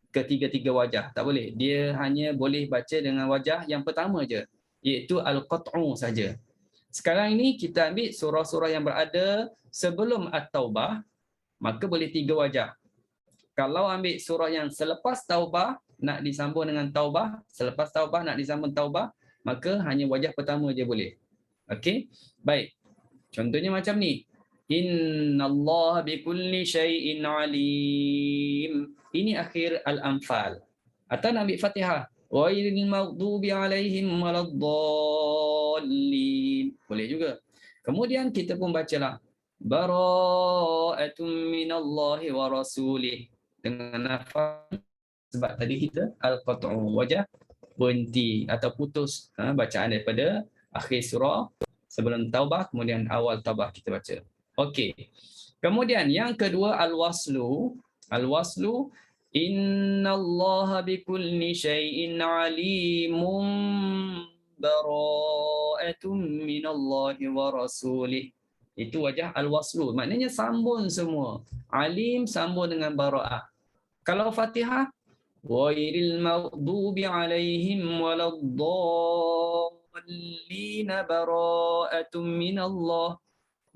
ketiga-tiga wajah, tak boleh. Dia hanya boleh baca dengan wajah yang pertama je, iaitu Al-Qat'u saja. Sekarang ini kita ambil surah-surah yang berada sebelum At-Taubah, maka boleh 3 wajah. Kalau ambil surah yang selepas Taubah nak disambung dengan Taubah, selepas Taubah nak disambung Taubah, maka hanya wajah pertama je boleh. Okey? Baik. Contohnya macam ni. Innallaha bikulli syai'in alim. Ini akhir Al-Anfal. Atau nak ambil Fatihah. Ghairil maghdubi 'alaihim waladdallin. Boleh juga. Kemudian kita pun bacalah bara'atun minallahi wa rasulih dengan nafas, sebab tadi kita al-qat'u, wajah berhenti atau putus bacaan daripada akhir surah sebelum Taubah, kemudian awal Taubah kita baca. Okey. Kemudian yang kedua al-waslu. Al-waslu, innallaha bikulli syai'in alimun bara'atun minallahi wa rasulih. Itu wajah al-waslu. Maknanya sambung semua. Alim sambung dengan bara'ah. Kalau Fatihah, ghairil maghdubi 'alaihim waladdallin bara'atun minallah.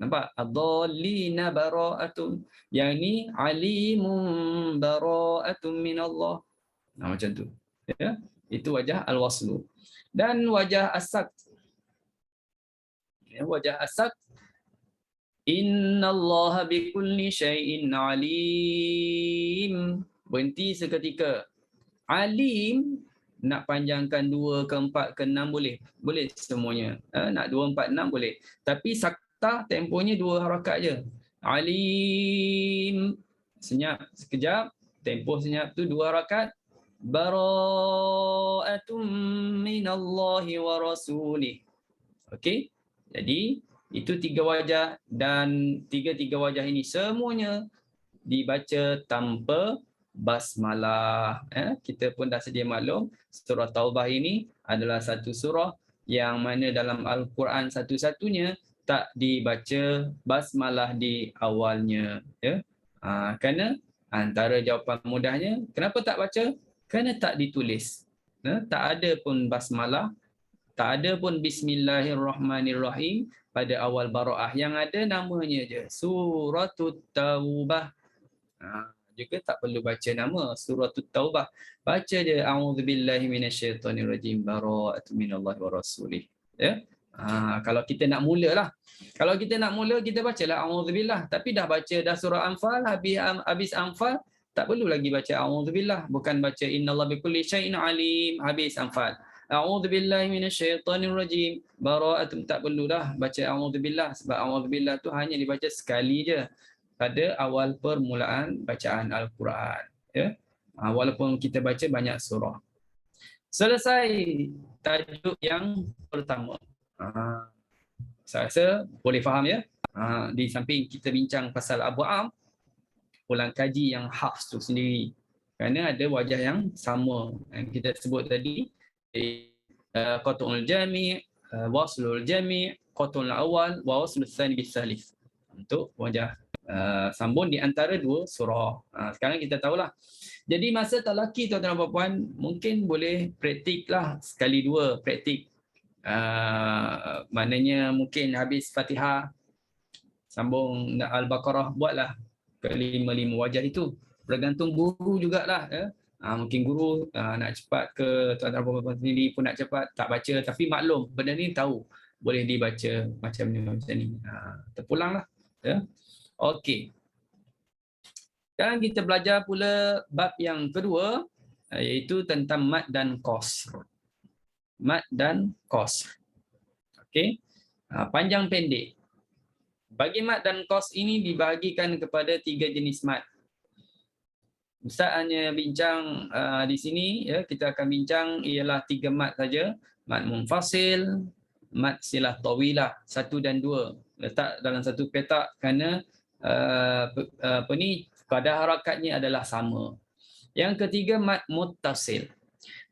Nampak? Ad-dallin bara'atun. Yang ni alimun bara'atun minallah. Macam tu. Ya? Itu wajah al-waslu. Dan wajah as-sakt. Ya, wajah as-sakt, innallaha bikulli syai'in alim. Berhenti seketika. Alim nak panjangkan 2 ke 4 ke 6 boleh. Boleh semuanya. Nak 2, 4, 6 boleh. Tapi saktah temponya 2 harakat je. Alim. Senyap sekejap. Tempoh senyap tu 2 harakat. Bara'atun minallahi wa rasulih. Okey. Jadi itu 3 wajah dan 3 wajah ini semuanya dibaca tanpa basmalah. Kita pun dah sedia maklum surah Taubah ini adalah satu surah yang mana dalam Al-Quran satu-satunya tak dibaca basmalah di awalnya, ya. Kerana antara jawapan mudahnya, kenapa tak baca? Kerana tak ditulis. Tak ada pun basmalah, tak ada pun bismillahirrahmanirrahim pada awal bara'ah. Yang ada namanya je, Suratul Taubah. Juga tak perlu baca nama Suratul Taubah. Baca je a'udzubillahi minasyaitonirrajim bara'atun minallahi wa rasulih. Ya. Kalau kita nak mulalah. Kalau kita nak mula, kita bacalah a'udzubillah. Tapi dah baca dah surah Anfal, habis Anfal, tak perlu lagi baca a'udzubillah. Bukan baca innallaha bikulli syai'in alim, habis Anfal. A'udzubillahi minasyaitonirrajim bara'atun, tak perlu dah baca a'udzubillah, sebab a'udzubillah tu hanya dibaca sekali je pada awal permulaan bacaan Al-Quran, ya. Walaupun kita baca banyak surah. Selesai tajuk yang pertama. Saya rasa boleh faham, ya. Di samping kita bincang pasal Abu Am, ulang kaji yang Hafs tu sendiri. Kerana ada wajah yang sama yang kita sebut tadi, Qatul Jami', Waslul Jami', Qatul Awal, wa Waslul Tsani bis Salif. Untuk wajah sambung di antara dua surah. Sekarang kita tahulah. Jadi masa talaki tuan-tuan dan puan-puan, mungkin boleh praktiklah sekali dua praktik. Maknanya mungkin habis Fatihah, sambung Al-Baqarah, buatlah ke-5 wajah itu. Bergantung guru jugalah, ya. Mungkin guru nak cepat ke, tuan-tuan dan puan-puan sendiri pun nak cepat, tak baca tapi maklum benda ni tahu boleh dibaca macam ni. Terpulanglah, ya. Okey. Sekarang kita belajar pula bab yang kedua, iaitu tentang mad dan qasr. Mad dan qasr. Okey. Panjang pendek. Bagi mad dan qasr ini dibahagikan kepada 3 jenis mad. Ustaz hanya bincang di sini, ya, kita akan bincang ialah 3 mad saja. Mad munfasil, mad silah tawilah 1 dan 2. Letak dalam satu petak kerana kadar harakatnya adalah sama. Yang ketiga, mad muttasil.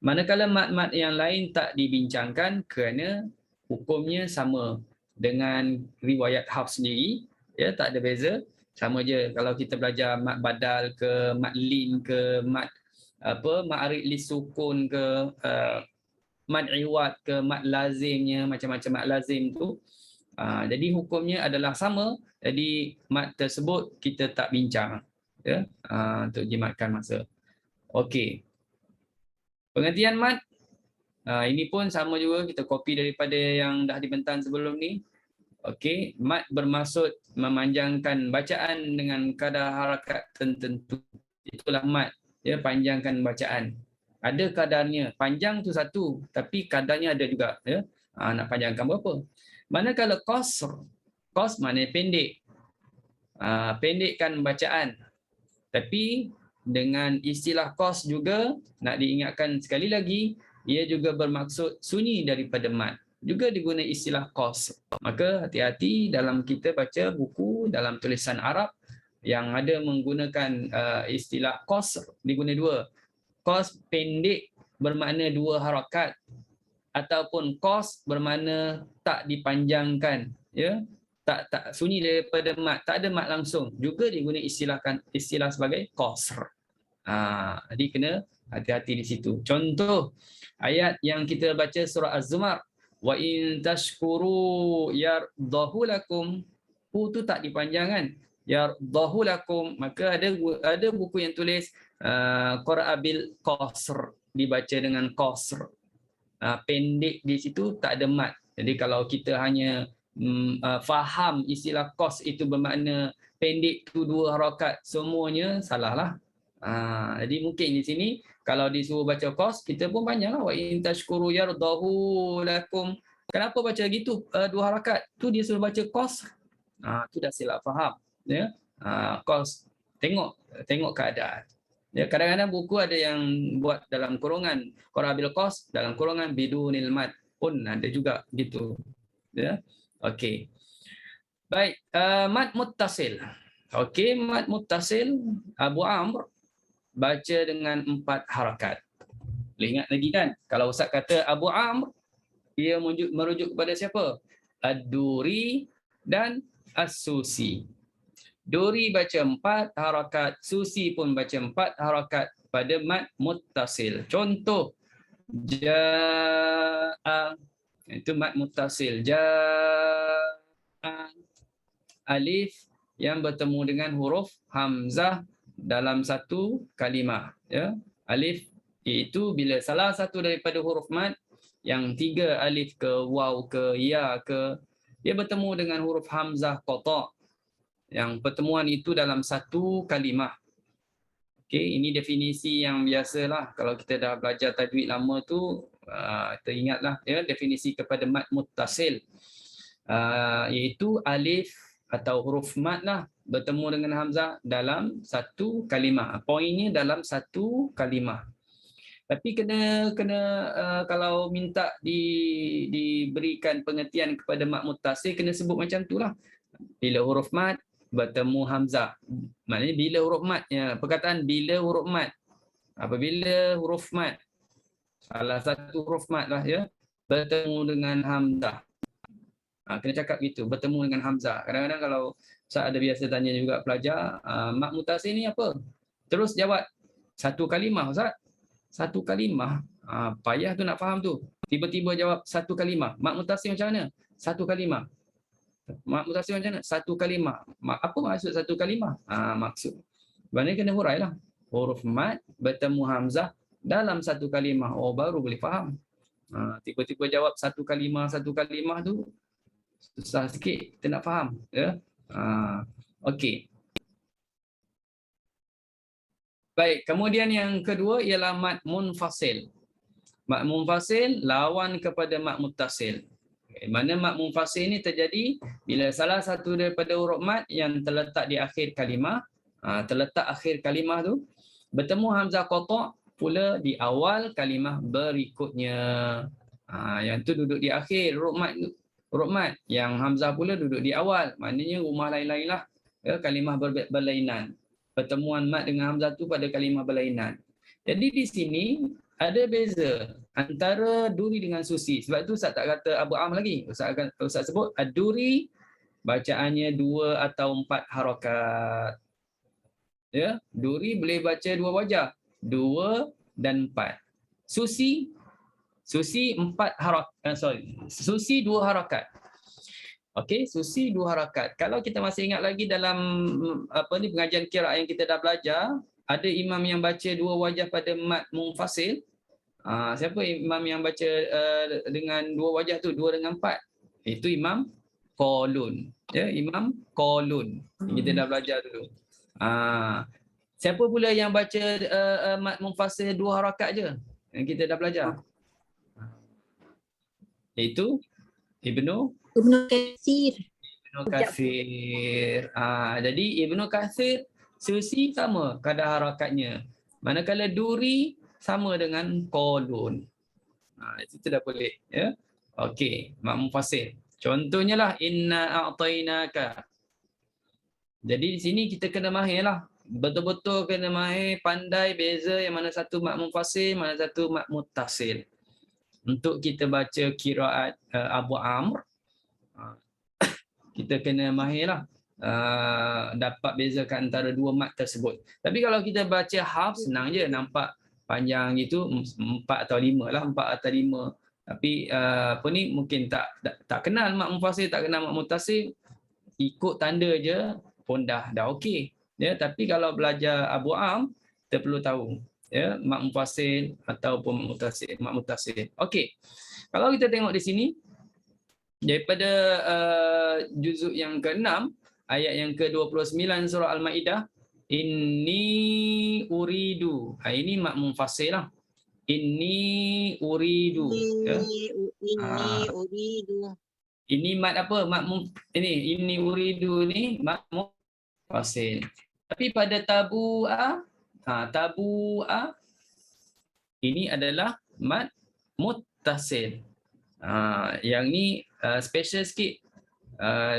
Manakala mad-mad yang lain tak dibincangkan kerana hukumnya sama dengan riwayat Hafs sendiri, ya, tak ada beza, sama je. Kalau kita belajar mad badal ke, mad lin ke, mad ma'arid li sukun ke, mad iwad ke, mad lazimnya, macam-macam mad lazim tu. Jadi hukumnya adalah sama. Jadi mad tersebut kita tak bincang, ya, untuk jimatkan masa. Okey. Pengertian mad ini pun sama juga, kita copy daripada yang dah dibentang sebelum ni. Okey, mad bermaksud memanjangkan bacaan dengan kadar harakat tertentu. Itulah mad, ya, panjangkan bacaan. Ada kadarnya. Panjang tu satu, tapi kadarnya ada juga, ya. Nak panjangkan berapa? Manakala qasr, qasr maknanya pendek. Pendekkan bacaan. Tapi dengan istilah qasr juga nak diingatkan sekali lagi, ia juga bermaksud sunyi daripada mad. Juga diguna istilah qasr. Maka hati-hati dalam kita baca buku dalam tulisan Arab yang ada menggunakan istilah qasr, diguna dua. Qasr pendek bermakna 2 harakat, ataupun qasr bermakna tak dipanjangkan, ya, tak sunyi daripada mad, tak ada mad langsung, juga diguna istilah sebagai qasr. Jadi kena hati-hati di situ. Contoh ayat yang kita baca surah Az-Zumar, wa in tashkuru yardahu lakum, tu tak dipanjangkan, yardahu lakum. Maka ada buku yang tulis qara'a bil qasr, dibaca dengan qasr. Pendek di situ, tak ada mad. Jadi kalau kita hanya faham istilah qasr itu bermakna pendek tu 2 harakat, semuanya salah lah. Jadi mungkin di sini kalau disuruh baca qasr, kita pun banyaklah wa in tashkuru yardahu lakum. Kenapa baca gitu 2 harakat? Tu dia suruh baca qasr. Tu dah silap faham, ya. Qasr, tengok keadaan. Ya, kadang-kadang buku ada yang buat dalam kurungan qara'a bil qasr, dalam kurungan bidunil mad pun ada juga gitu, ya. Okey. Baik, mad muttasil. Okey, mad muttasil Abu Amr baca dengan 4 harakat. Boleh ingat lagi kan? Kalau Ustaz kata Abu Amr, Ia merujuk kepada siapa? Ad-Duri dan As-Susi. Duri baca 4 harakat, Susi pun baca 4 harakat pada mad muttasil. Contoh jaa, itu mad muttasil. Jaa, alif yang bertemu dengan huruf hamzah dalam satu kalimah, ya. Alif iaitu bila salah satu daripada huruf mad yang 3 alif ke waw ke ya ke, dia bertemu dengan huruf hamzah qata, yang pertemuan itu dalam satu kalimah. Okey, ini definisi yang biasalah kalau kita dah belajar tajwid lama tu, teringatlah ya definisi kepada mad muttasil, iaitu alif atau huruf mad lah bertemu dengan hamzah dalam satu kalimah. Poinnya dalam satu kalimah. Tapi kena kalau minta diberikan pengertian kepada mad muttasil, kena sebut macam itulah. Bila huruf mad bertemu hamzah. Maknanya bila huruf mad, ya, perkataan bila huruf mad. Apabila huruf mad, salah satu huruf mad lah ya, bertemu dengan hamzah. Kena cakap gitu, bertemu dengan hamzah. Kadang-kadang kalau Ustaz ada biasa tanya juga pelajar, mad muttasil ni apa? Terus jawab satu kalimah Ustaz. Satu kalimah, payah tu nak faham tu. Tiba-tiba jawab satu kalimah. Mad muttasil macam mana? Satu kalimah. Mad muttasil macam mana? Satu kalimah. Apa maksud satu kalimah? Maksud. Sebenarnya kena hurailah. Huruf mad bertemu hamzah dalam satu kalimah. Oh, baru boleh faham. Tiba-tiba jawab satu kalimah tu susah sikit kita nak faham, ya. Okey. Baik, kemudian yang kedua ialah mad munfasil. Mad munfasil lawan kepada mad muttasil. Mana mad munfasil ini terjadi bila salah satu daripada huruf mad yang terletak di akhir kalimah, terletak akhir kalimah tu bertemu hamzah qata pula di awal kalimah berikutnya. Yang tu duduk di akhir huruf mad, yang hamzah pula duduk di awal. Maknanya rumah lain-lain lah, ya, kalimah berlainan. Pertemuan mad dengan hamzah tu pada kalimah berlainan. Jadi di sini ada beza antara duri dengan susi. Sebab tu Ustaz tak kata Abu Am lagi. Ustaz sebut ad-duri bacaannya 2 atau 4 harakat. Ya, duri boleh baca 2 wajah, 2 dan 4. Susi 4 harakat. Susi 2 harakat. Okey, susi 2 harakat. Kalau kita masih ingat lagi dalam pengajian qiraat yang kita dah belajar, ada imam yang baca 2 wajah pada mad munfasil. Siapa imam yang baca dengan 2 wajah tu, 2 dengan 4? Itu Imam Qalun. Ya, Imam Qalun. Kita dah belajar dulu. Siapa pula yang baca mad munfasil 2 harakat je? Yang kita dah belajar. Itu Ibnu Katsir. Jadi Ibnu Katsir susi sama kadar harakatnya. Manakala duri sama dengan Qalun. Itu dah boleh, ya. Okey, mad munfasil. Contohnya lah inna a'tainaka. Jadi di sini kita kena mahirlah. Betul-betul kena mahir, pandai beza yang mana satu mad munfasil, mana satu mad muttasil. Untuk kita baca qiraat Abu Amr, kita kena mahirlah dapat bezakan antara 2 mad tersebut. Tapi kalau kita baca Hafs, senang je, nampak panjang gitu, 4 atau 5 lah, 4 atau 5. Tapi ni mungkin tak kenal mad munfasil, tak kenal mad muttasil, ikut tanda je pun dah okey, ya. Tapi kalau belajar Abu Am, kita perlu tahu, ya, mad munfasil ataupun mad muttasil. Okey. Kalau kita tengok di sini daripada juzuk yang ke-6 ayat yang ke-29 surah Al-Maidah, inni uridu. Ini mad munfasil lah. Inni uridu. Inni uridu. Ini mad apa? Inni uridu ni mad munfasil. Tapi pada tabu'a, ini adalah mad muttasil. Yang ni special sikit.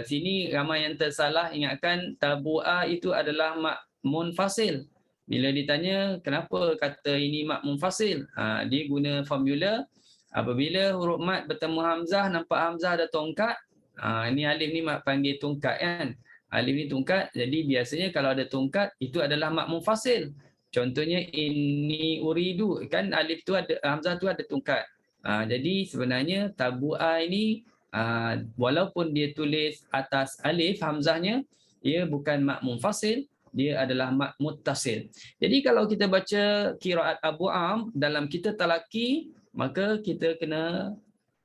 Sini ramai yang tersalah ingatkan tabu'a itu adalah mad munfasil. Bila ditanya kenapa kata ini mad munfasil, dia guna formula Apabila huruf mat bertemu hamzah, nampak hamzah ada tongkat. Ini alif ni mak panggil tongkat kan. Alif ni tongkat, jadi biasanya kalau ada tongkat itu adalah mat munfasil. Contohnya inni uridu, kan alif tu ada, hamzah tu ada tongkat. Jadi sebenarnya tabu'a ini walaupun dia tulis atas alif hamzahnya, ia bukan mat munfasil, dia adalah mat muttasil. Jadi kalau kita baca qiraat Abu Am dalam kita talaki, maka kita kena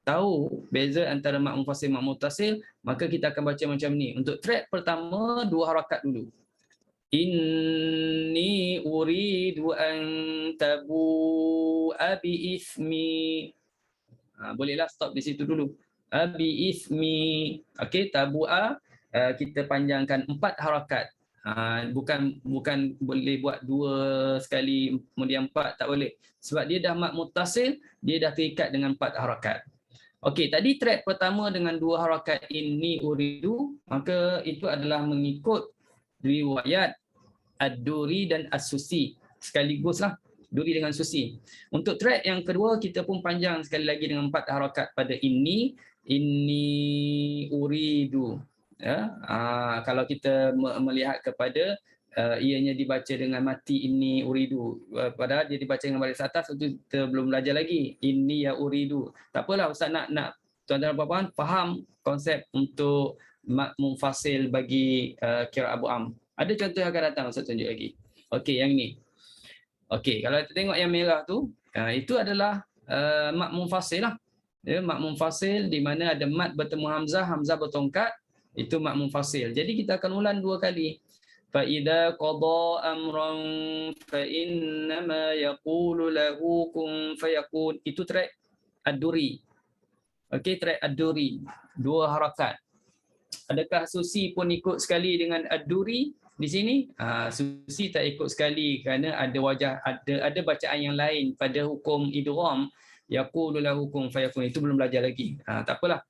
tahu beza antara mat munfasil mat muttasil, maka kita akan baca macam ni. Untuk track pertama 2 harakat dulu. Inni uridu an tabu'a bi ismi. Bolehlah stop di situ dulu. Bi ismi. Okey, tabu'a kita panjangkan 4 harakat. Bukan boleh buat 2 sekali kemudian 4, tak boleh. Sebab dia dah mat muttasil, dia dah terikat dengan 4 harakat. Okey, tadi track pertama dengan 2 harakat ini uridu, maka itu adalah mengikut riwayat Ad-Duri dan As-Susi sekaliguslah, Duri dengan Susi. Untuk track yang kedua kita pun panjang sekali lagi dengan 4 harakat pada inni uridu. Ya, kalau kita melihat kepada ianya dibaca dengan mati inni uridu, padahal dia dibaca dengan baris atas, itu kita belum belajar lagi. Inni ya uridu. Tak apalah Ustaz, nak tuan-tuan dan puan-puan faham konsep untuk mat munfasil bagi qiraat Abu Am. Ada contoh yang akan datang, Ustaz tunjuk lagi. Okey, yang ni. Okey, kalau kita tengok yang merah tu, itu adalah mat munfasil lah. Ya, mat munfasil di mana ada mat bertemu hamzah, hamzah bertongkat, itu mat munfasil. Jadi kita akan ulang 2 kali. Fa idza qada amran fa innama yaqulu lahu kun fayakun. Itu track Ad-Duri. Okey, track Ad-Duri, 2 harakat. Adakah Susi pun ikut sekali dengan Ad-Duri di sini? Susi tak ikut sekali kerana ada bacaan yang lain pada hukum idgham, yaqulu lahu kun fayakun. Itu belum belajar lagi. Tak apalah.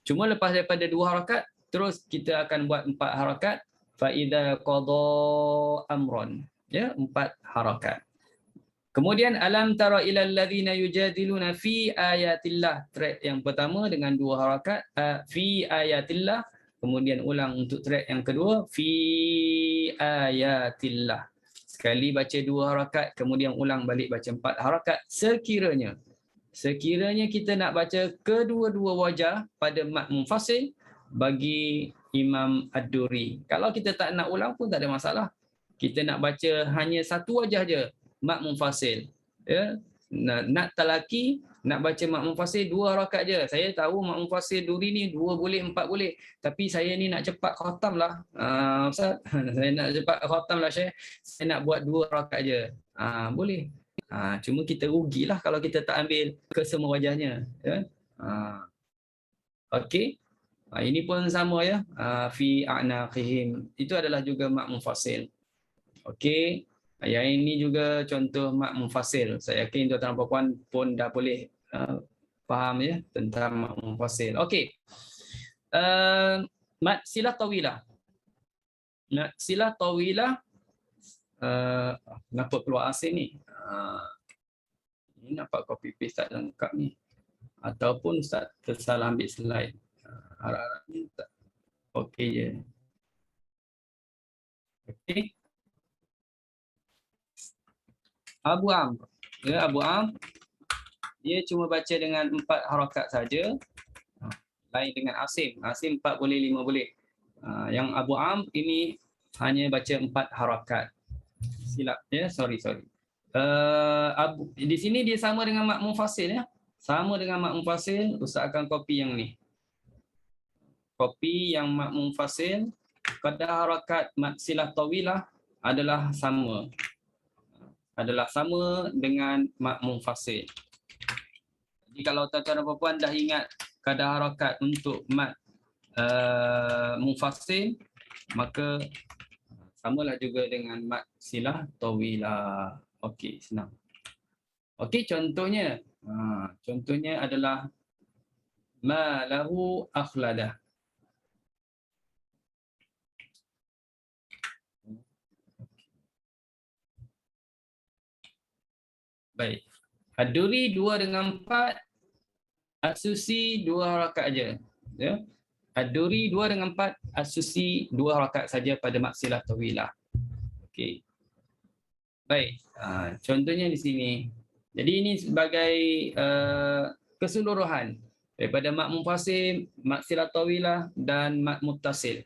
Cuma lepas daripada 2 harakat, terus kita akan buat 4 harakat. Fa idza qada amran. Ya, 4 harakat. Kemudian alam tara ilal ladzina yujadiluna fi ayatillah. Track yang pertama dengan 2 harakat, fi ayatillah. Kemudian ulang untuk track yang kedua, fi ayatillah. Sekali baca 2 harakat, kemudian ulang balik baca 4 harakat sekiranya kita nak baca kedua-dua wajah pada mat munfasil bagi Imam Ad-Duri. Kalau kita tak nak ulang pun tak ada masalah. Kita nak baca hanya satu wajah je, mat munfasil. Ya, nak talaki, nak baca mat munfasil 2 harakat je. Saya tahu mat munfasil Duri ni 2 boleh, 4 boleh. Tapi saya ni nak cepat khatam lah. Ustaz, saya nak cepat khatam lah Syekh. Saya nak buat 2 harakat je. Boleh. Cuma kita rugilah kalau kita tak ambil ke semua wajahnya. Ya? Okey. Ini pun sama ya. Fi a'naqihim. Itu adalah juga mat munfasil. Okey. Yang ini juga contoh mat munfasil. Saya yakin tuan-tuan dan puan pun dah boleh faham ya tentang mat munfasil. Okey. Mat silah tawilah. Mat silah tawilah. Kenapa keluar asing ni? Ini nampak copy paste tak lengkap ni. Ataupun Ustaz tersalah ambil slide. Harap-harap ni tak okey je. Okey. Abu Am. Ya, Abu Am. Dia cuma baca dengan 4 harakat saja. Lain dengan Asim. Asim 4 boleh, 5 boleh. Yang Abu Am ini hanya baca 4 harakat. Silap ya, sorry. Di sini dia sama dengan mat munfasil ya. Sama dengan mat munfasil, Ustaz akan copy yang ni. Copy yang mat munfasil, kadar harakat mat silah tawilah adalah sama. Dengan mat munfasil. Jadi kalau tuan-tuan dan puan dah ingat kadar harakat untuk mat munfasil, maka samalah juga dengan mat silah tawilah. Okey, senang. Okey, contohnya. Contohnya adalah ma lahu akhladah. Baik. Ad-Duri 2 dengan 4, As-Susi 2 rakaat aja. Ya. Ad-Duri 2 dengan 4, As-Susi 2 rakaat saja pada maksilah tawilah. Okey. Baik. Contohnya di sini. Jadi ini sebagai keseluruhan daripada mak munfasil, maksilah tawilah dan mak muttasil.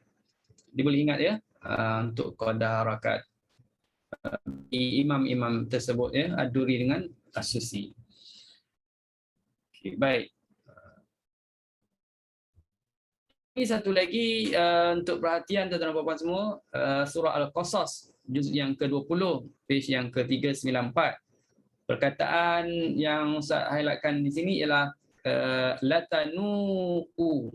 Dia boleh ingat ya untuk qada harakat imam-imam tersebut ya, Ad-Duri dengan As-Susi. Okay, baik. Ini satu lagi untuk perhatian tuan-tuan dan puan-puan semua, surah Al-Qasas juz yang ke-20, page yang ke-394. Perkataan yang Ustaz highlightkan di sini ialah latanu'u.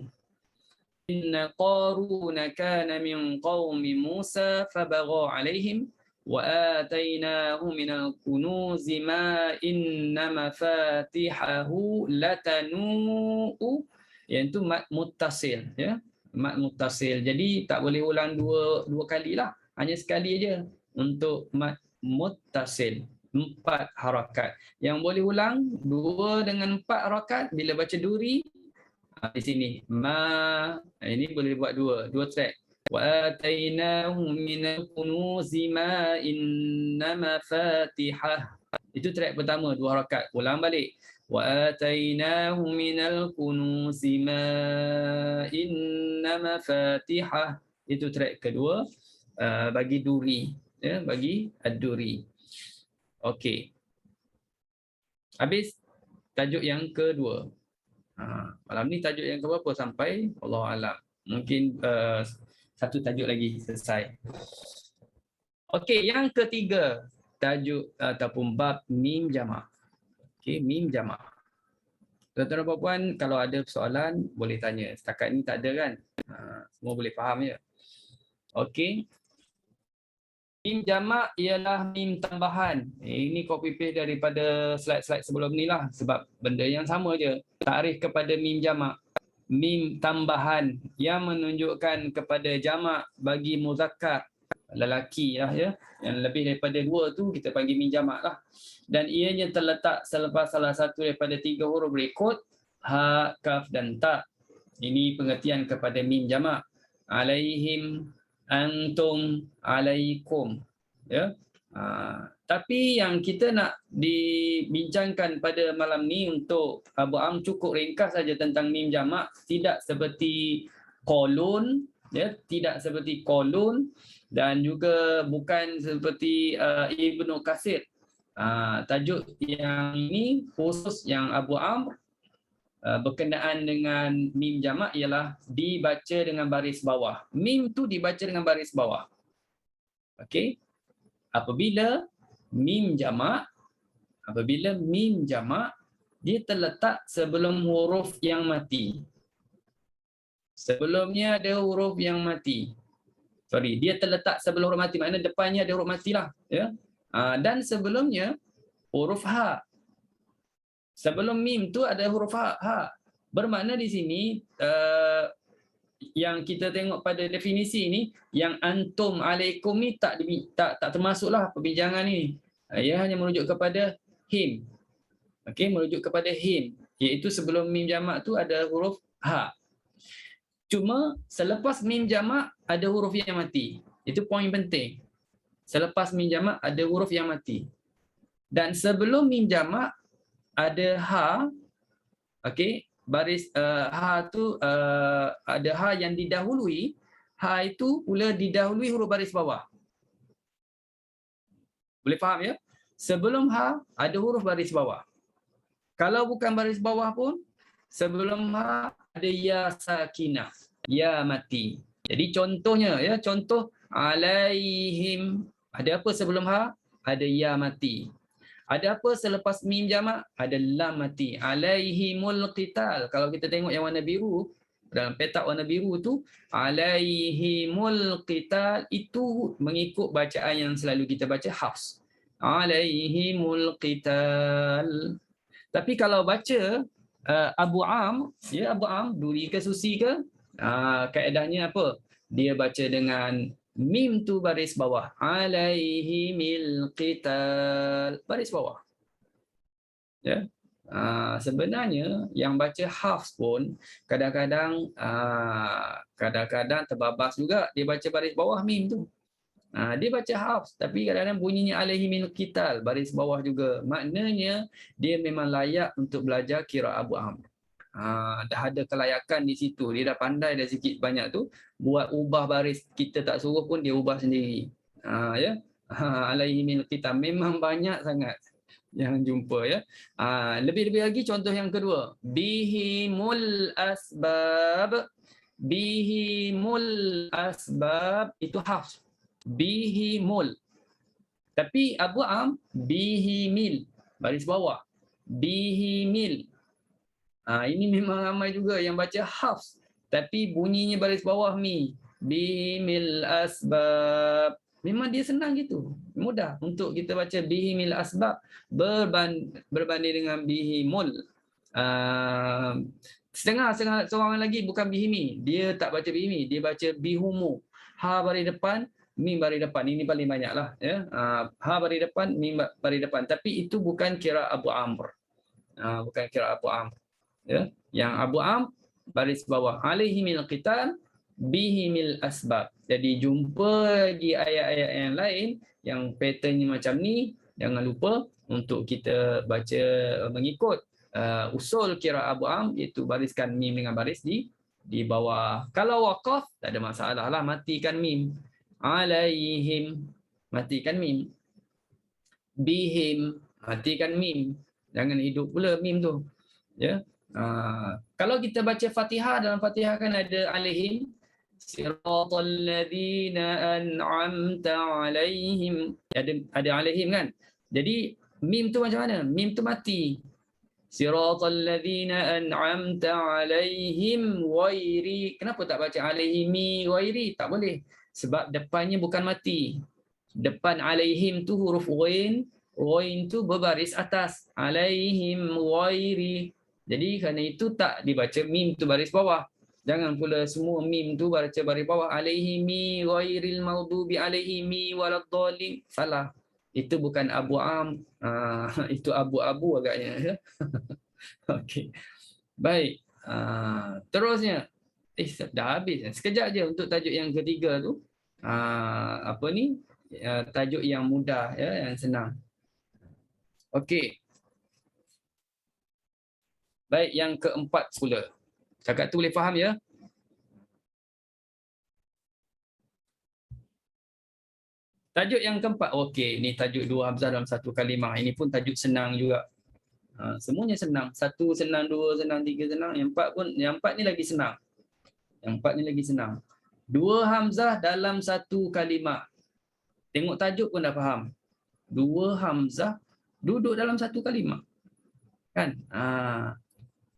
Inna qaruna kana min qaumi Musa fabagha 'alaihim wa atainahu minal kunuzi ma inna mafatihahu latanu'u, iaitu mat muttasil ya, mat muttasil. Jadi tak boleh ulang dua kalilah, hanya sekali aja untuk mat muttasil. 4 harakat. Yang boleh ulang 2 dengan 4 harakat bila baca duri di sini. Ini boleh buat dua track. Wa atainahu minal kunuzi ma inna mafatihah. Itu track pertama 2 harakat. Ulang balik. Wa atainahu minal kunuzi ma inna mafatihah. Itu track kedua bagi duri ya, bagi ad-duri. Okey. Habis tajuk yang kedua. Malam ni tajuk yang keberapa sampai? Wallahu a'lam. Mungkin satu tajuk lagi selesai. Okey, yang ketiga, tajuk ataupun bab mim jamak. Okey, mim jamak. Tuan-tuan dan puan-puan, kalau ada soalan boleh tanya. Setakat ni tak ada kan? Semua boleh faham ya? Okey. Mim jamak ialah mim tambahan. Ini copy paste daripada slide-slide sebelum ni lah, sebab benda yang sama je. Takrif kepada mim jamak. Mim tambahan yang menunjukkan kepada jamak bagi muzakkar lelaki lah ya. Yang lebih daripada 2 tu kita panggil mim jamak lah. Dan ianya terletak selepas salah satu daripada 3 huruf berikut, ha, kaf dan ta. Ini pengertian kepada mim jamak. Alaihim, antum, alaikum ya. Tapi yang kita nak dibincangkan pada malam ni untuk Abu Am cukup ringkas saja tentang mim jamak, tidak seperti qolun ya, tidak seperti qolun dan juga bukan seperti Ibnu Katsir. Tajuk yang ini khusus yang Abu Amr berkenaan dengan mim jamak ialah dibaca dengan baris bawah. Mim tu dibaca dengan baris bawah. Okey. Apabila mim jamak dia terletak sebelum huruf yang mati. Sebelumnya ada huruf yang mati. Dia terletak sebelum huruf mati, maknanya depannya ada huruf matilah ya. Dan sebelumnya huruf ha. Sebelum mim tu ada huruf ha. Bermakna di sini yang kita tengok pada definisi ini, yang antum alaikum ni tak termasuklah perbincangan ni. Ia hanya merujuk kepada him. Okey, merujuk kepada him, iaitu sebelum mim jamak tu ada huruf ha. Cuma selepas mim jamak ada huruf yang mati. Itu poin penting. Selepas mim jamak ada huruf yang mati. Dan sebelum mim jamak ada ha. Okey, baris ha tu ada ha yang didahului. Ha itu pula didahului huruf baris bawah. Boleh faham ya? Sebelum ha ada huruf baris bawah. Kalau bukan baris bawah pun sebelum ha ada ya sakinah, ya mati. Jadi contohnya ya, contoh alaihim, ada apa sebelum ha? Ada ya mati. Ada apa selepas mim jamak? Ada lam mati. Alaihimul qital. Kalau kita tengok yang warna biru, dalam petak warna biru tu, alaihimul qital, itu mengikut bacaan yang selalu kita baca Hafs. Alaihimul qital. Tapi kalau baca Abu Am, ya Abu Am, Duri ke Susi ke? Kaedahnya apa? Dia baca dengan mim tu baris bawah. Alaihimil qital. Baris bawah. Ya. Sebenarnya yang baca hafs pun kadang-kadang terbabas juga, dia baca baris bawah mim tu. Dia baca hafs tapi kadang-kadang bunyinya alaihi min qital, baris bawah juga. Maknanya dia memang layak untuk belajar qiraat Abu Amr. Dah ada kelayakan di situ, dia dah pandai dah sikit banyak tu, buat ubah baris kita tak suruh pun dia ubah sendiri. Ya. Alaihi min qital memang banyak sangat yang jumpa ya. Lebih-lebih lagi contoh yang kedua, bihimul asbab. Bihimul asbab itu hafs. Bihimul. Tapi Abu Am bihimil, baris bawah. Bihimil. Ini memang ramai juga yang baca hafs tapi bunyinya baris bawah mi. Bihimil asbab. Memang dia senang gitu. Mudah untuk kita baca bihimil asbab berbanding dengan bihimul. Setengah seorang lagi bukan bihimi. Dia tak baca bihimi, dia baca bihumu. Ha baris depan, mim baris depan. Ini paling banyaklah ya. Ha baris depan, mim baris depan. Tapi itu bukan qiraat Abu Amr. Bukan qiraat Abu Amr. Ya. Yang Abu Amr baris bawah alaihi min qital bihi mil asbab. Jadi jumpa lagi ayat-ayat yang lain yang patternnya macam ni, jangan lupa untuk kita baca mengikut usul qiraat Abu Amr, iaitu bariskan mim dengan baris di bawah. Kalau waqaf tak ada masalah lah, matikan mim. Alaihim, matikan mim. Bihim, matikan mim. Jangan hidup pula mim tu. Ya. Kalau kita baca Fatihah, dalam Fatihah kan ada alaihim, siratal ladzina an'amta alaihim, ada alaihim kan. Jadi mim tu macam mana? Mim tu mati. Siratal ladzina an'amta alaihim ghairi. Kenapa tak baca alaihimi ghairi? Tak boleh. Sebab depannya bukan mati. Depan alaihim tu huruf ghain, ghain tu berbaris atas. Alaihim ghairi. Jadi kerana itu tak dibaca mim tu baris bawah. Jangan pula semua mim tu baca baris bawah. Alaihimi ghairil maghdubi alaihimi waladdallin. Salah. Itu bukan Abu Am. Itu abu-abu agaknya. Okey. Baik. Terusnya. Dah habis. Sekejap je untuk tajuk yang ketiga tu. Apa ni? Tajuk yang mudah ya, yang senang. Okey. Baik, yang keempat pula. Cakap tu boleh faham ya? Tajuk yang keempat. Okey, ni tajuk dua hamzah dalam satu kalimah. Ini pun tajuk senang juga. Semuanya senang. Satu senang, dua senang, tiga senang. Yang empat ni lagi senang. Yang empat ni lagi senang. Dua hamzah dalam satu kalimah. Tengok tajuk pun dah faham. Dua hamzah duduk dalam satu kalimah. Kan?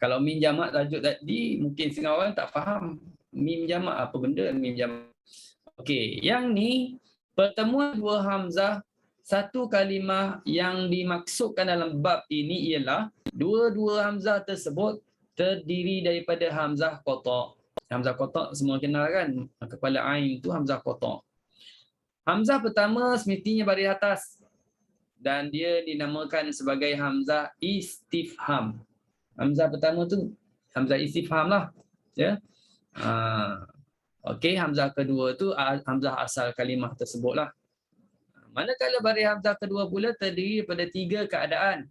Kalau mim jamak tajuk tadi, mungkin setengah orang tak faham. Mim jamak apa benda mim jamak. Okey, yang ni pertemuan dua hamzah satu kalimah yang dimaksudkan dalam bab ini ialah dua-dua hamzah tersebut terdiri daripada hamzah qata'. Hamzah qata' semua kenal kan? Kepala ain tu hamzah qata'. Hamzah pertama semestinya baris atas dan dia dinamakan sebagai hamzah istifham. Hamzah pertama tu hamzah istifham lah. Ya. Okey, hamzah kedua tu hamzah asal kalimah tersebut lah. Manakala baris hamzah kedua pula terdiri daripada tiga keadaan.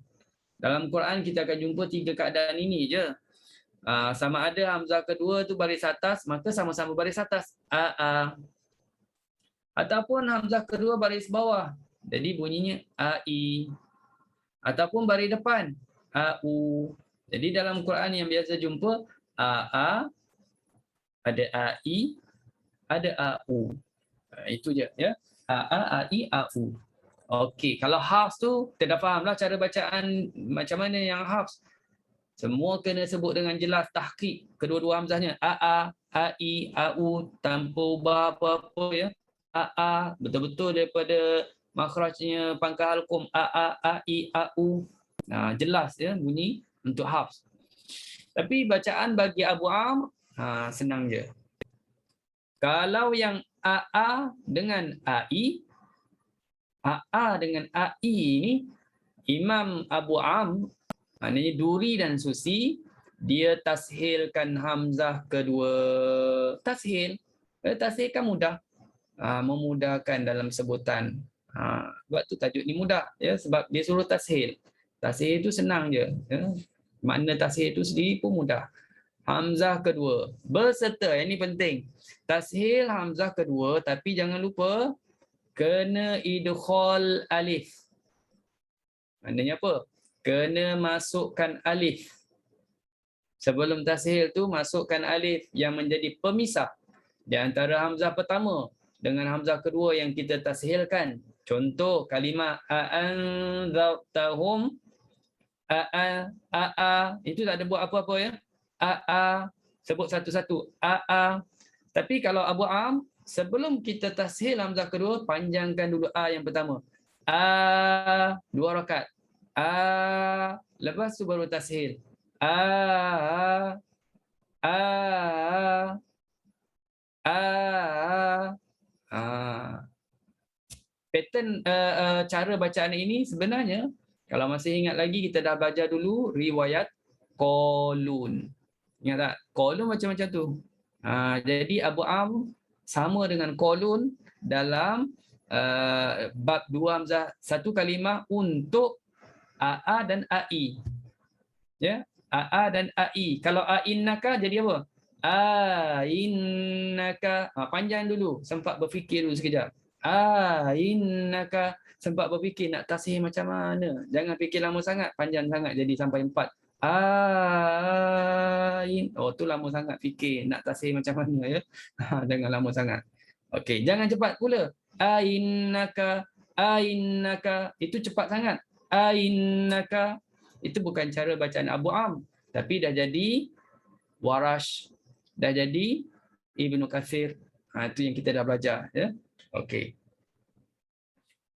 Dalam Quran kita akan jumpa tiga keadaan ini je. Sama ada hamzah kedua tu baris atas, maka sama-sama baris atas. Ataupun hamzah kedua baris bawah. Jadi bunyinya ai. Ataupun baris depan au. Jadi dalam Quran yang biasa jumpa ada ai, ada au. Itu je ya. Ai, au. Okey, kalau hafs tu kita dah fahamlah cara bacaan macam mana yang hafs. Semua kena sebut dengan jelas tahqiq kedua-dua hamzahnya. Ai, au tanpa ubah apa-apa ya. Betul-betul daripada makhrajnya pangkal halqum ai, au. Jelas ya bunyi untuk hafs. Tapi bacaan bagi Abu Amr senang je. Kalau yang dengan ai, dengan ai ni Imam Abu Amr Maknanya Duri dan Susi dia tashilkan hamzah kedua. Tashil. Tashil kan mudah. Memudahkan dalam sebutan. Sebab tu tajuk ni mudah ya, sebab dia suruh tashil. Tashil itu senang je ya. Makna tashil itu sendiri pun mudah. Hamzah kedua berserta, ini penting. Tashil hamzah kedua, tapi jangan lupa kena idkhal alif. Maknanya apa? Kena masukkan alif. Sebelum tashil tu masukkan alif yang menjadi pemisah di antara hamzah pertama dengan hamzah kedua yang kita tashilkan. Contoh kalimah a'anzartahum, itu tak ada buat apa-apa ya. Sebut satu-satu. Tapi kalau Abu Am, sebelum kita tashil hamzah kedua, panjangkan dulu yang pertama. 2 rakaat. Lepas tu baru tashil. Pattern cara bacaan ini sebenarnya, kalau masih ingat lagi, kita dah belajar dulu riwayat Qalun. Ingat tak? Qalun macam-macam tu. Jadi Abu Am sama dengan Qalun dalam bab 2 hamzah satu kalimah untuk AA dan AI. Ya, AA dan AI. Kalau ainnaka jadi apa? Ainnaka. Panjang dulu, sempat berfikir dulu sekejap. Ainnaka, sempat berfikir nak tashih macam mana. Jangan fikir lama sangat, panjang sangat jadi sampai 4. Tu lama sangat fikir nak tashih macam mana ya. Jangan lama sangat. Okey, jangan cepat pula. Ainnaka, itu cepat sangat. Ainnaka, itu bukan cara bacaan Abu Am, tapi dah jadi Warash, dah jadi Ibnu Katsir. Itu yang kita dah belajar ya. Okey.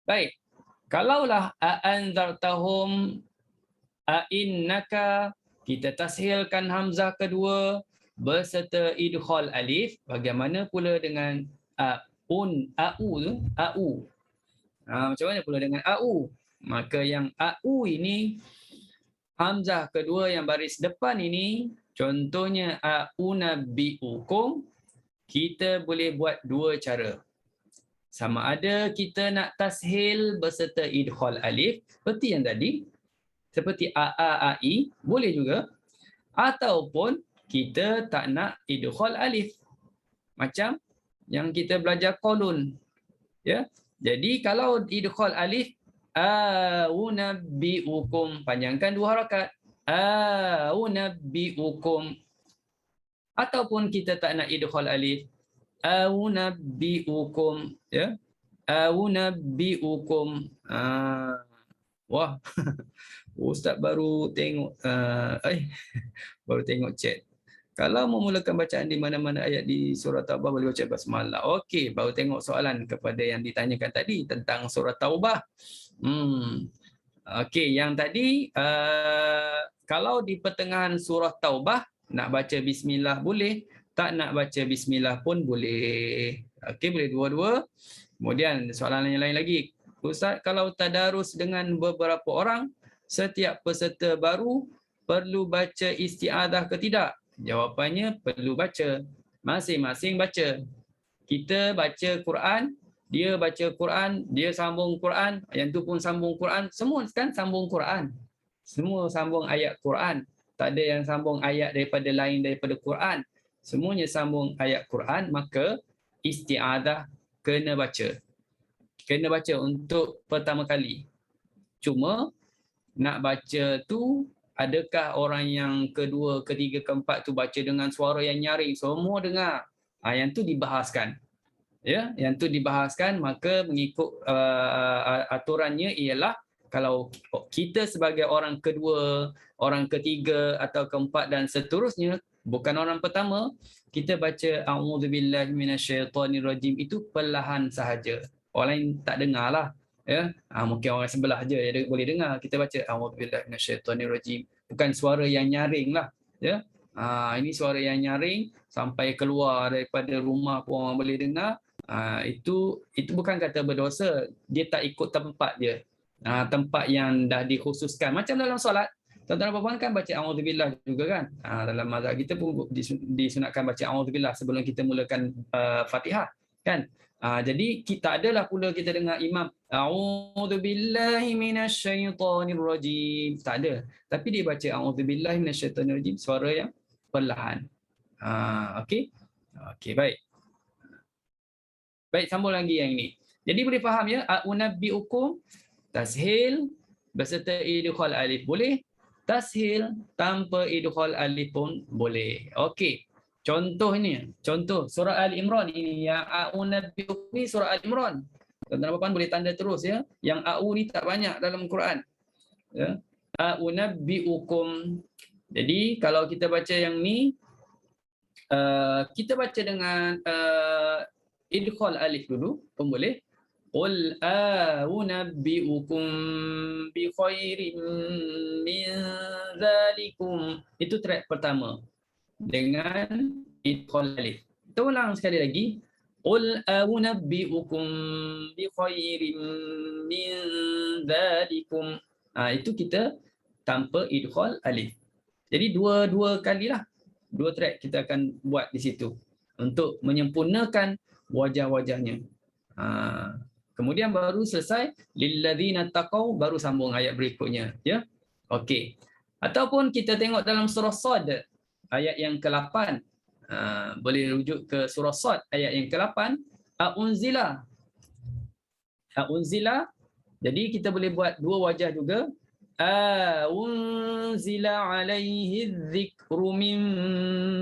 Baik. Kalaulah a'anzartahum a'innaka, kita tashilkan hamzah kedua berserta idkhal alif. Bagaimana pula dengan au tu? Au. Macam mana pula dengan au? Maka yang au ini, hamzah kedua yang baris depan ini, contohnya a'unabbi'ukum, kita boleh buat 2 cara. Sama ada kita nak tashil berserta idkhal alif seperti yang tadi, seperti ai, boleh juga, ataupun kita tak nak idkhal alif macam yang kita belajar Qalun ya. Jadi kalau idkhal alif, unabbiukum, panjangkan 2 harakat. Unabbiukum. Ataupun kita tak nak idkhal alif, unabbiukum ya. Unabbiukum. Wah. Ustaz baru tengok baru tengok chat. Kalau memulakan bacaan di mana-mana ayat di surah Taubah boleh baca basmalah. Okey, baru tengok soalan kepada yang ditanyakan tadi tentang surah Taubah. Okey, yang tadi kalau di pertengahan surah Taubah nak baca bismillah boleh, tak nak baca bismillah pun boleh. Okey, boleh dua-dua. Kemudian soalan yang lain lagi. Ustaz, kalau tadarus dengan beberapa orang, setiap peserta baru perlu baca isti'adah ke tidak? Jawapannya perlu baca. Masing-masing baca. Kita baca Quran, dia baca Quran, dia sambung Quran, yang tu pun sambung Quran. Semua kan sambung Quran. Semua sambung ayat Quran. Tak ada yang sambung ayat daripada lain daripada Quran. Semuanya sambung ayat Quran, maka isti'adah kena baca. Kena baca untuk pertama kali. Cuma nak baca tu, adakah orang yang kedua, ketiga, keempat tu baca dengan suara yang nyaring, semua dengar? Yang tu dibahaskan. Ya, yang tu dibahaskan, maka mengikut aturannya ialah kalau kita sebagai orang kedua, orang ketiga atau keempat dan seterusnya, bukan orang pertama, kita baca a'udzubillahi minasyaitonirrajim itu perlahan sahaja. Orang lain tak dengar lah. Ya, mungkin orang sebelah je dia boleh dengar. Kita baca a'udzubillahi minasyaitonirrajim. Bukan suara yang nyaring lah. Ya. Ini suara yang nyaring sampai keluar daripada rumah pun orang boleh dengar. Itu bukan kata berdosa. Dia tak ikut tempat dia. Tempat yang dah dikhususkan. Macam dalam solat. Tuan-tuan dan puan kan baca a'udzubillah juga kan? Dalam mazhab kita pun disunatkan baca a'udzubillah sebelum kita mulakan Fatihah kan? Jadi kita adalah pula kita dengar imam a'udzubillahi minasyaitonirrajim. Tak ada. Tapi dia baca a'udzubillahi minasyaitonirrajim suara yang perlahan. Okey. Okey, baik. Baik, sambung lagi yang ini. Jadi boleh faham ya, a'unabbiukum tashil beserta idghal alif boleh, tashil tanpa idghal alif pun boleh. Okey. Contoh surah Al-Imran ini yang a'unabbiukum ni surah Al-Imran. Tuan-tuan dan puan boleh tanda terus ya. Yang a'u ni tak banyak dalam Quran. Ya. A'unabbiukum. Jadi kalau kita baca yang ni kita baca dengan idghal alif dulu pun boleh. Qul a'unabbiukum bi khairin min dzalikum. Itu track pertama dengan idghal alif. Kita ulang sekali lagi. Qul a'unabbiukum bi khairin min dzalikum. Itu kita tanpa idghal alif. Jadi dua kalilah. 2 track kita akan buat di situ untuk menyempurnakan wajah-wajahnya. Kemudian baru selesai lilladzina taqaw, baru sambung ayat berikutnya ya. Okey. Ataupun kita tengok dalam surah Sad ayat yang ke-8. Boleh rujuk ke surah Sad ayat yang ke-8, a'unzila. A'unzila. Jadi kita boleh buat 2 wajah juga. Unzila alaihi dzikru min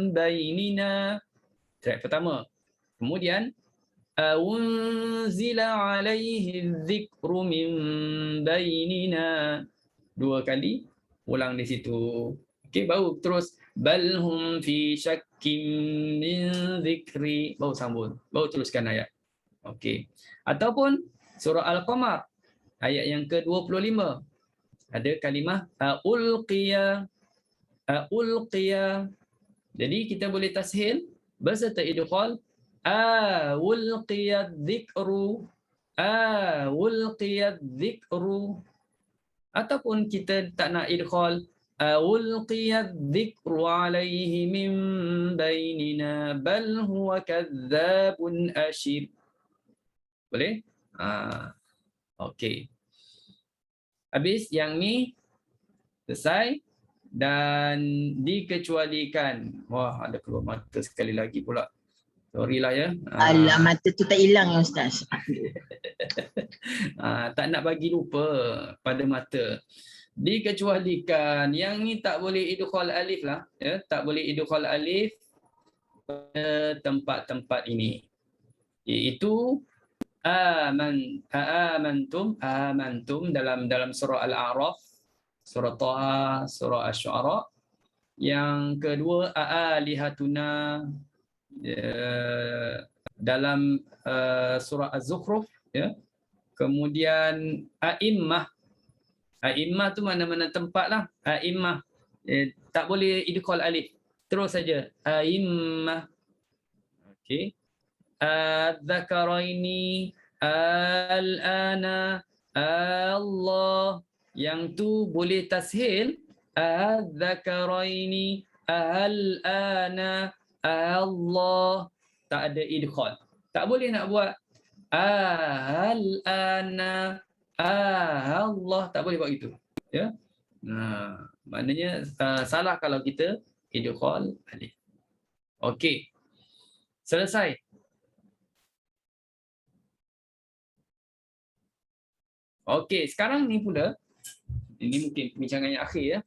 bainina. Track pertama. Kemudian unzila alaihi dzikru min bainina. 2 kali ulang di situ. Okey, baru terus balhum fi syakkim min dzikri, baru sambung. Baru teruskan ayat. Okey. Ataupun surah Al-Qamar ayat yang ke-25. Ada kalimah ulqiya. Ulqiya. Jadi kita boleh tashil beserta idghal ulqiya dzikru. Ulqiya dzikru. Ataupun kita tak nak idghal ulqiya dzikru alaihi min bainina bal huwa kadzabun asyir. Boleh? Okey. Habis yang ni selesai dan dikecualikan. Wah, ada keluar mata sekali lagi pula. Sorry lah ya. Alah, mata tu tak hilang ya Ustaz. Tak nak bagi lupa pada mata. Dikecualikan. Yang ni tak boleh idghal alif lah. Ya, tak boleh idghal alif pada tempat-tempat ini. Iaitu amantum dalam surah Al-A'raf, surah Taha, surah Asy-Syu'ara. Yang kedua alihatuna dalam surah Az-Zukhruf ya. Kemudian a'immah. A'immah tu mana-mana tempatlah. A'immah tak boleh idghal alif. Terus saja a'immah. Okey. Adzakaraini al-ana Allah. Yang tu boleh tashil adzakaraini al-ana Allah. Tak ada idghal. Tak boleh nak buat al-ana Allah. Tak boleh buat gitu. Ya. Maknanya salah kalau kita idghal alif. Okey. Selesai. Okey, sekarang ni pula, ini mungkin perbincangan yang akhir ya.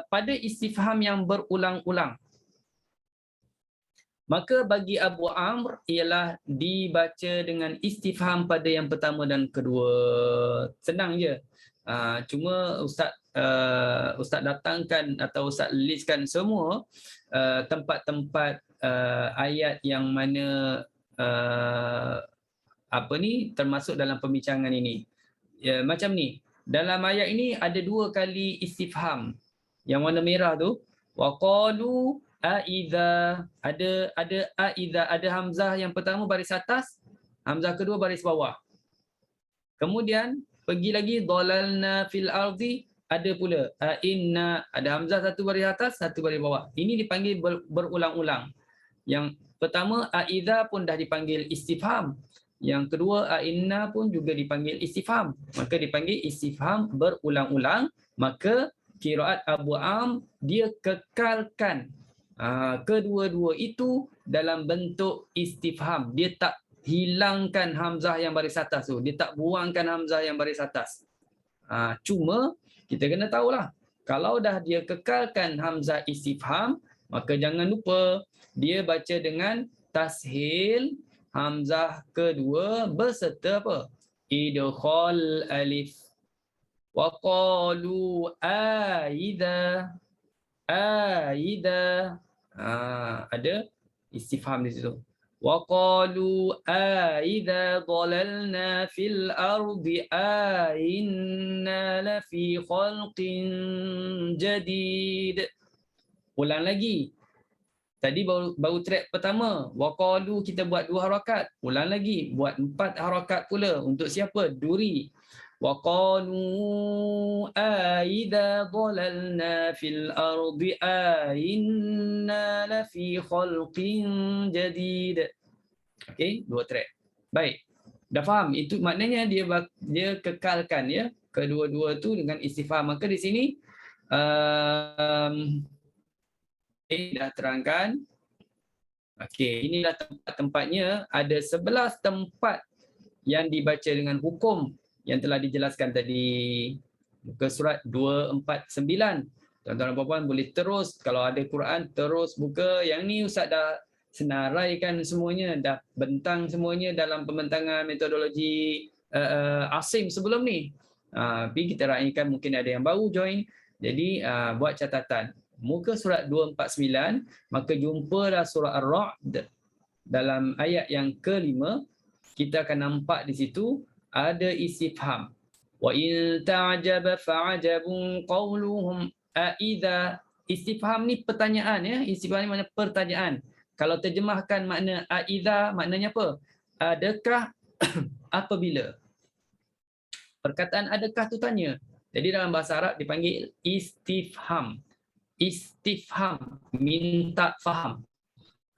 Pada istifham yang berulang-ulang, maka bagi Abu Amr ialah dibaca dengan istifham pada yang pertama dan kedua. Senang je. Cuma Ustaz datangkan atau Ustaz listkan semua tempat-tempat ayat yang mana termasuk dalam pembincangan ini. Ya, macam ni. Dalam ayat ini ada 2 kali istifham. Yang warna merah tu, waqalu aiza. Ada aiza, ada hamzah yang pertama baris atas, hamzah kedua baris bawah. Kemudian pergi lagi dalalna fil ardi, ada pula inna, ada hamzah satu baris atas, satu baris bawah. Ini dipanggil berulang-ulang. Yang pertama aidza pun dah dipanggil istifham. Yang kedua inna pun juga dipanggil istifham. Maka dipanggil istifham berulang-ulang. Maka qiraat Abu Am dia kekalkan kedua-dua itu dalam bentuk istifham. Dia tak hilangkan hamzah yang baris atas tu. Dia tak buangkan hamzah yang baris atas. Cuma kita kena tahulah, kalau dah dia kekalkan hamzah istifham, maka jangan lupa dia baca dengan tashil hamzah kedua beserta apa? Idkhal alif. Wa qalu aidza. Ada istifham di situ. وَقَالُوا أَإِذَا ضَلَلْنَا فِي الْأَرْضِ أَإِنَّا لَفِي خَلْقٍ جَدِيدٍ. Ulang lagi. Tadi baru track pertama. وَقَالُوا kita buat 2 harakat. Ulang lagi. Buat 4 harakat pula. Untuk siapa? Duri. وَقَالُوا أَإِذَا ضَلَلْنَا فِي الْأَرْضِ أَإِنَّا لَفِي خَلْقٍ جَدِيدٍ. Okey, 2 track. Baik. Dah faham? Itu maknanya dia kekalkan ya kedua-dua tu dengan istifham. Maka di sini dah terangkan. Okey, inilah tempat-tempatnya. Ada 11 tempat yang dibaca dengan hukum yang telah dijelaskan tadi. Muka surat 249. Tuan-tuan dan puan-puan boleh terus, kalau ada Quran, terus buka. Yang ni Ustaz dah senaraikan semuanya, dah bentang semuanya dalam pembentangan metodologi Asim sebelum ni. Tapi kita raikan mungkin ada yang baru join. Jadi buat catatan. Muka surat 249, maka jumpalah surah Ar-Ra'd dalam ayat yang ke-5. Kita akan nampak di situ ada istifham. Wa in ta'jaba fa'ajabun qawluhum aidza. Istifham ni pertanyaan ya. Istifham ni makna pertanyaan. Kalau terjemahkan makna aidza, maknanya apa? Adakah apabila. Perkataan adakah tu tanya. Jadi dalam bahasa Arab dipanggil istifham. Istifham, minta faham.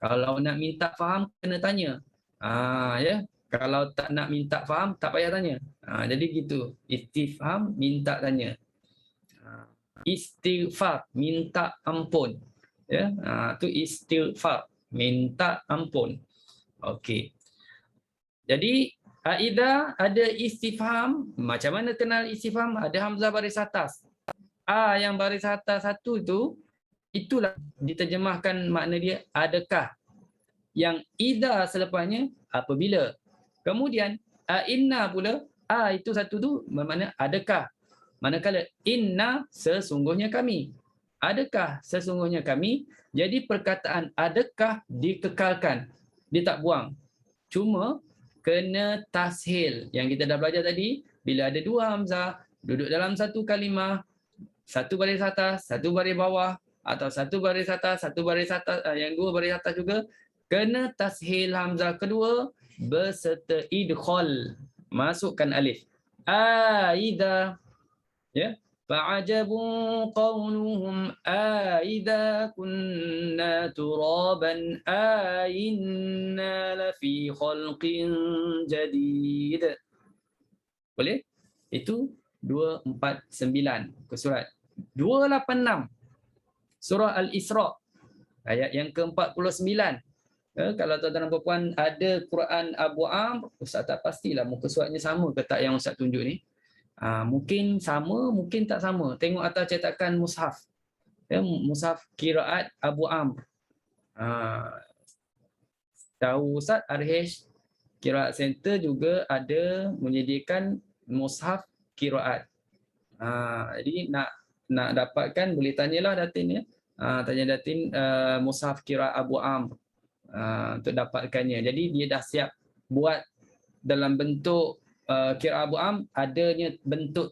Kalau nak minta faham kena tanya. Ya. Kalau tak nak minta faham, tak payah tanya. Jadi gitu. Istifham, minta tanya. Istighfar, minta ampun. Ya, tu istighfar, minta ampun. Okey. Jadi, aidza ada istifham. Macam mana kenal istifham? Ada hamzah baris atas. Yang baris atas satu tu, itulah diterjemahkan makna dia adakah. Yang idza selepasnya apabila. Kemudian inna pula itu satu tu bermakna adakah. Manakala inna sesungguhnya kami. Adakah sesungguhnya kami. Jadi perkataan adakah dikekalkan. Dia tak buang. Cuma kena tashil. Yang kita dah belajar tadi, bila ada 2 hamzah duduk dalam satu kalimah, satu baris atas, satu baris bawah, atau satu baris atas, satu baris atas, yang 2 baris atas juga, kena tashil hamzah kedua beserta idkhal, masukkan alif. Aidza, ya. Fa'ajabun qawluhum aidza kunna turaban ainna lafi khalqin jadid. Boleh? Itu 249 ke surat. 286 surah Al-Isra ayat yang ke-49. Kalau tuan-tuan dan puan ada Quran Abu Amr, Ustaz tak pastilah muka suratnya sama ke tak yang Ustaz tunjuk ni. Mungkin sama, mungkin tak sama. Tengok atas cetakan mushaf. Ya, mushaf qiraat Abu Amr. Tahu Ustaz, RH Qiraat Center juga ada menyediakan mushaf qiraat. Jadi nak dapatkan boleh tanyalah Datin ya. Tanya Datin mushaf qiraat Abu Amr. Untuk dapatkannya. Jadi dia dah siap buat dalam bentuk qiraat Abu Amr, adanya bentuk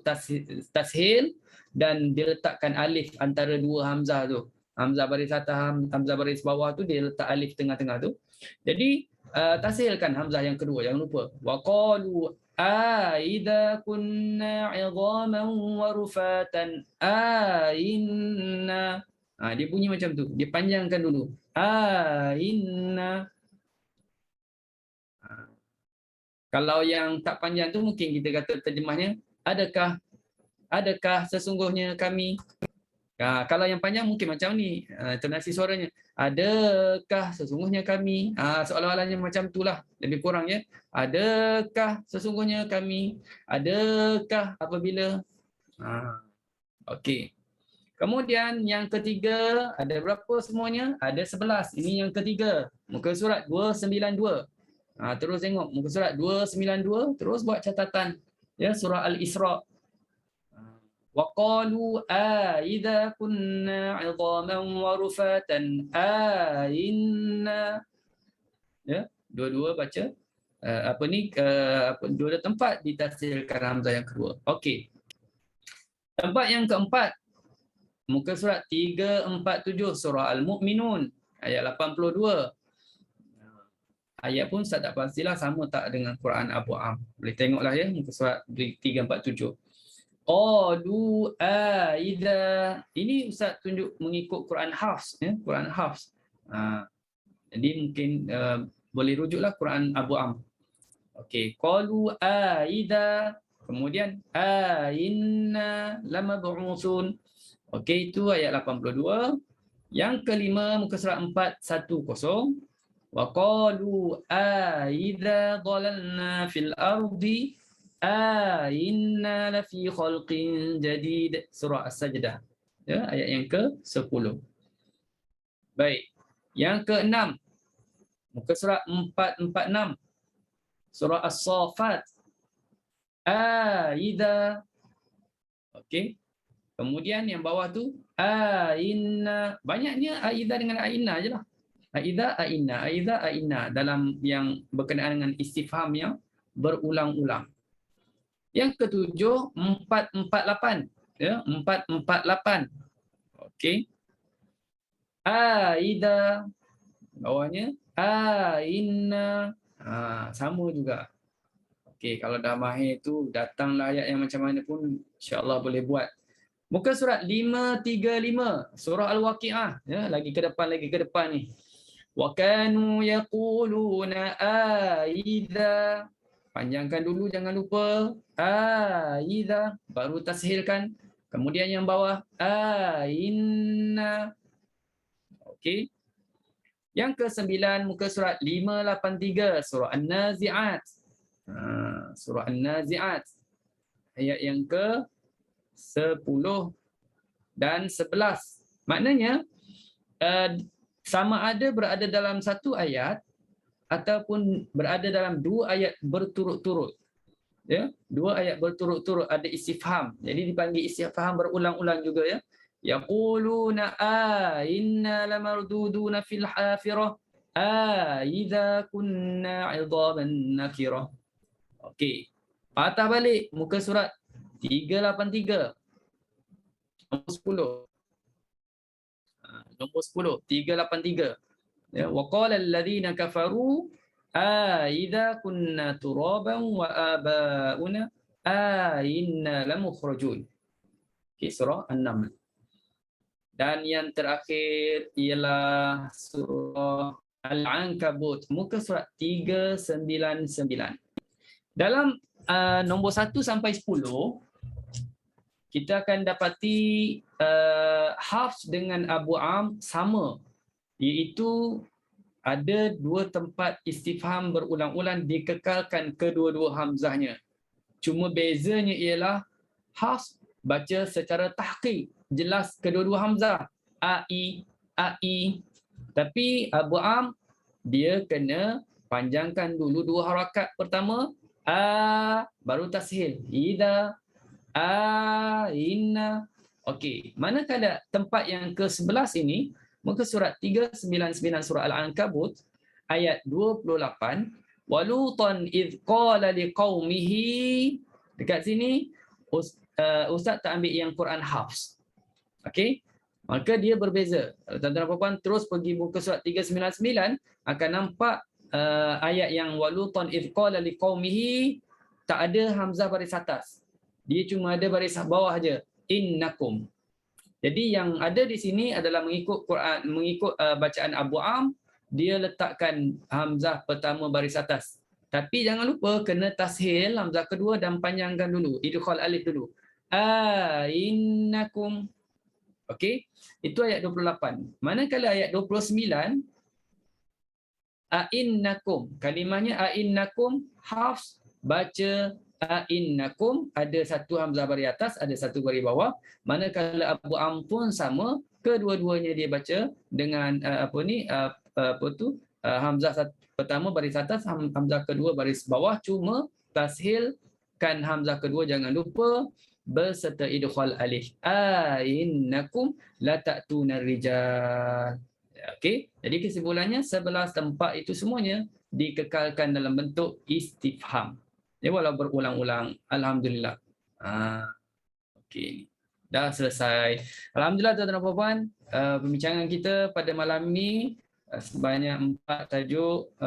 tashil dan dia letakkan alif antara 2 hamzah tu. Hamzah baris atas, hamzah baris bawah tu dia letak alif tengah-tengah tu. Jadi tashilkan hamzah yang kedua, jangan lupa. Wa qalu Idza kunna 'idhaman wa rufatan inna. Dia bunyi macam tu. Dia panjangkan dulu. Inna. Kalau yang tak panjang tu mungkin kita kata terjemahnya adakah sesungguhnya kami. Kalau yang panjang mungkin macam ni, intonasi suaranya. Adakah sesungguhnya kami. Soalan-soalannya macam itulah, lebih kurang ya. Adakah sesungguhnya kami. Adakah apabila. Okey. Kemudian yang ketiga, ada berapa semuanya? Ada 11. Ini yang ketiga. Muka surat 292. Terus tengok muka surat 292, terus buat catatan. Ya, surah Al-Isra. وَقَالُوا إِذَا كُنَّا عِظَامًا وَرُفَاتًا إِنَّا. Ya, dua-dua baca dua tempat ditafsirkan hamzah yang kedua. Okey. Tempat yang keempat, muka surat 347 surah Al-Mu'minun ayat 82. Ayat pun Ustaz tak pastilah sama tak dengan Quran Abu Am. Boleh tengoklah ya muka surat 347. Qalu idza. Ini Ustaz tunjuk mengikut Quran Hafs ya, Quran Hafs. Jadi mungkin boleh rujuklah Quran Abu Am. Okey, qalu idza, kemudian inna lamab'utsun. Okey, itu ayat 82. Yang kelima muka surat 410. Wa qalu idza dhalalna fil ardi inna lafi khalqin jadid. Surah As-Sajdah. Ya, ayat yang ke-10. Baik. Yang ke-6. Muka surat 446. Surah As-Saffat. Idza. Okey. Kemudian yang bawah tu inna. Banyaknya idza dengan inna ajalah. Idza inna, idza inna dalam yang berkenaan dengan istifham yang berulang-ulang. Yang ketujuh 448 ya, 448. Okey. Idza, bawahnya inna. Sama juga. Okey, kalau dah mahir tu datanglah ayat yang macam mana pun insya-Allah boleh buat. Muka surat 535 surah Al-Waqiah ya, lagi ke depan ni. Wa kanu yaquluna idza. Panjangkan dulu jangan lupa. Idza baru tashilkan. Kemudian yang bawah inna. Okey. Yang ke-9 muka surat 583 surah An-Nazi'at. Surah An-Nazi'at. Ayat yang ke-10 dan 11. Maknanya sama ada berada dalam satu ayat ataupun berada dalam dua ayat berturut-turut. Ya, dua ayat berturut-turut ada istifham. Jadi dipanggil istifham berulang-ulang juga ya. Yaquluna inna lamarduduna fil hafirah idza kunna 'idhaman nakirah. Okey. Patah balik muka surat 383. Nombor 10. Nombor 10, 383. Ya, wa qala alladhina kafaru idza kunna turaban wa abauna inna lamukhrajun. Okay, surah An-Naml. Dan yang terakhir ialah surah Al-Ankabut, muka surat 399. Dalam nombor 1 sampai 10 kita akan dapati Hafs dengan Abu Am sama, iaitu ada dua tempat istifham berulang-ulang dikekalkan kedua-dua hamzahnya. Cuma bezanya ialah Hafs baca secara tahqiq, jelas kedua-dua hamzah, ai. Tapi Abu Am dia kena panjangkan dulu dua harakat pertama, baru tashil, idza, inna. Okey, manakala tempat yang ke-11 ini, muka surat 399 surah Al-Ankabut ayat 28, walutan idh qala liqaumihi. Dekat sini Ustaz tak ambil yang Quran Hafs. Okey, maka dia berbeza. Tuan-tuan dan puan terus pergi muka surat 399 akan nampak ayat yang walutan idh qala liqaumihi tak ada hamzah baris atas. Dia cuma ada baris bawah aja. Innakum. Jadi yang ada di sini adalah mengikut Quran, mengikut bacaan Abu Am, dia letakkan hamzah pertama baris atas. Tapi jangan lupa kena tashil hamzah kedua dan panjangkan dulu. Idkhal alif dulu. Innakum. Okey, itu ayat 28. Manakala ayat 29, a'innakum. Kalimahnya a'innakum, Hafs baca a'innakum, ada satu hamzah baris atas, ada satu baris bawah. Manakala Abu Am pun sama, kedua-duanya dia baca dengan hamzah pertama baris atas, hamzah kedua baris bawah, cuma tashilkan hamzah kedua jangan lupa berserta idkhal alif. Innakum la ta'tuna rijal. Okey, jadi kesimpulannya 11 tempat itu semuanya dikekalkan dalam bentuk istifham. Dia walau berulang-ulang. Alhamdulillah. Okey. Dah selesai. Alhamdulillah tuan-tuan dan puan-puan, perbincangan kita pada malam ini sebanyak 4 tajuk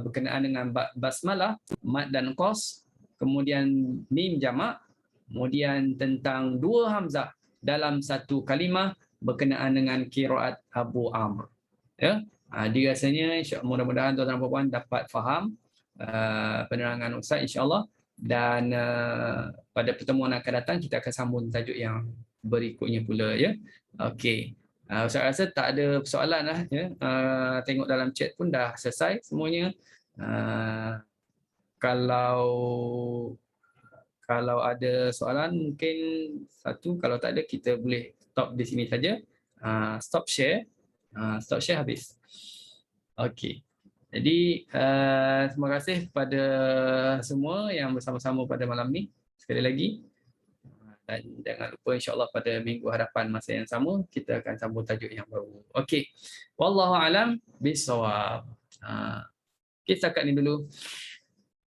berkenaan dengan basmalah, mad dan qas, kemudian mim jamak, kemudian tentang 2 hamzah dalam satu kalimah berkenaan dengan qiraat Abu Amr. Ya, dirasanya mudah-mudahan tuan-tuan dan puan-puan dapat faham penerangan Ustaz insya-Allah, dan pada pertemuan akan datang kita akan sambung tajuk yang berikutnya pula ya. Okey. Ustaz rasa tak ada persoalan lah ya. Tengok dalam chat pun dah selesai semuanya. Kalau ada soalan mungkin satu, kalau tak ada kita boleh stop di sini saja. Stop share. Stop share habis. Okey. Jadi terima kasih kepada semua yang bersama-sama pada malam ni sekali lagi. Dan jangan lupa insya-Allah pada minggu hadapan masa yang sama kita akan sambung tajuk yang baru. Okey. Wallahu alam bisawab. Kita kat ni dulu.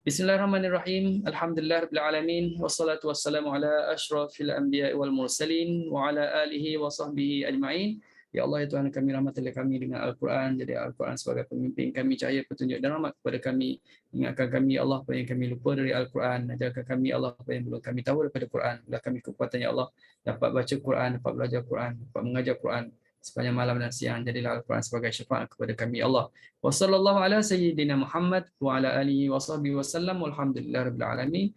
Bismillahirrahmanirrahim. Alhamdulillahirabbil alamin wassalatu wassalamu ala asyrafil anbiya'i wal mursalin wa ala alihi wa sahbihi ajma'in. Ya Allah ya Tuhan kami, rahmatilah kami dengan Al-Quran. Jadi Al-Quran sebagai pemimpin kami, cahaya petunjuk dan rahmat kepada kami. Ingatkan kami ya Allah apa yang kami lupa dari Al-Quran. Ajarkan kami ya Allah apa yang belum kami tahu daripada Quran. Berilah kami kekuatan ya Allah dapat baca Quran, dapat belajar Quran, dapat mengajar Quran sepanjang malam dan siang. Jadilah Al-Quran sebagai syafaat kepada kami ya Allah. Wa sallallahu ala sayyidina Muhammad wa ala alihi wa sahbihi wasallam. Walhamdulillahirabbil alamin.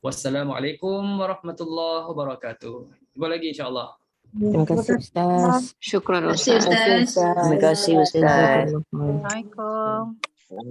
Wassalamualaikum warahmatullahi wabarakatuh. Jumpa lagi insya-Allah. Terima kasih Ustaz. Syukran Terima kasih, Ustaz. Ustaz. Terima kasih Ustaz. Assalamualaikum.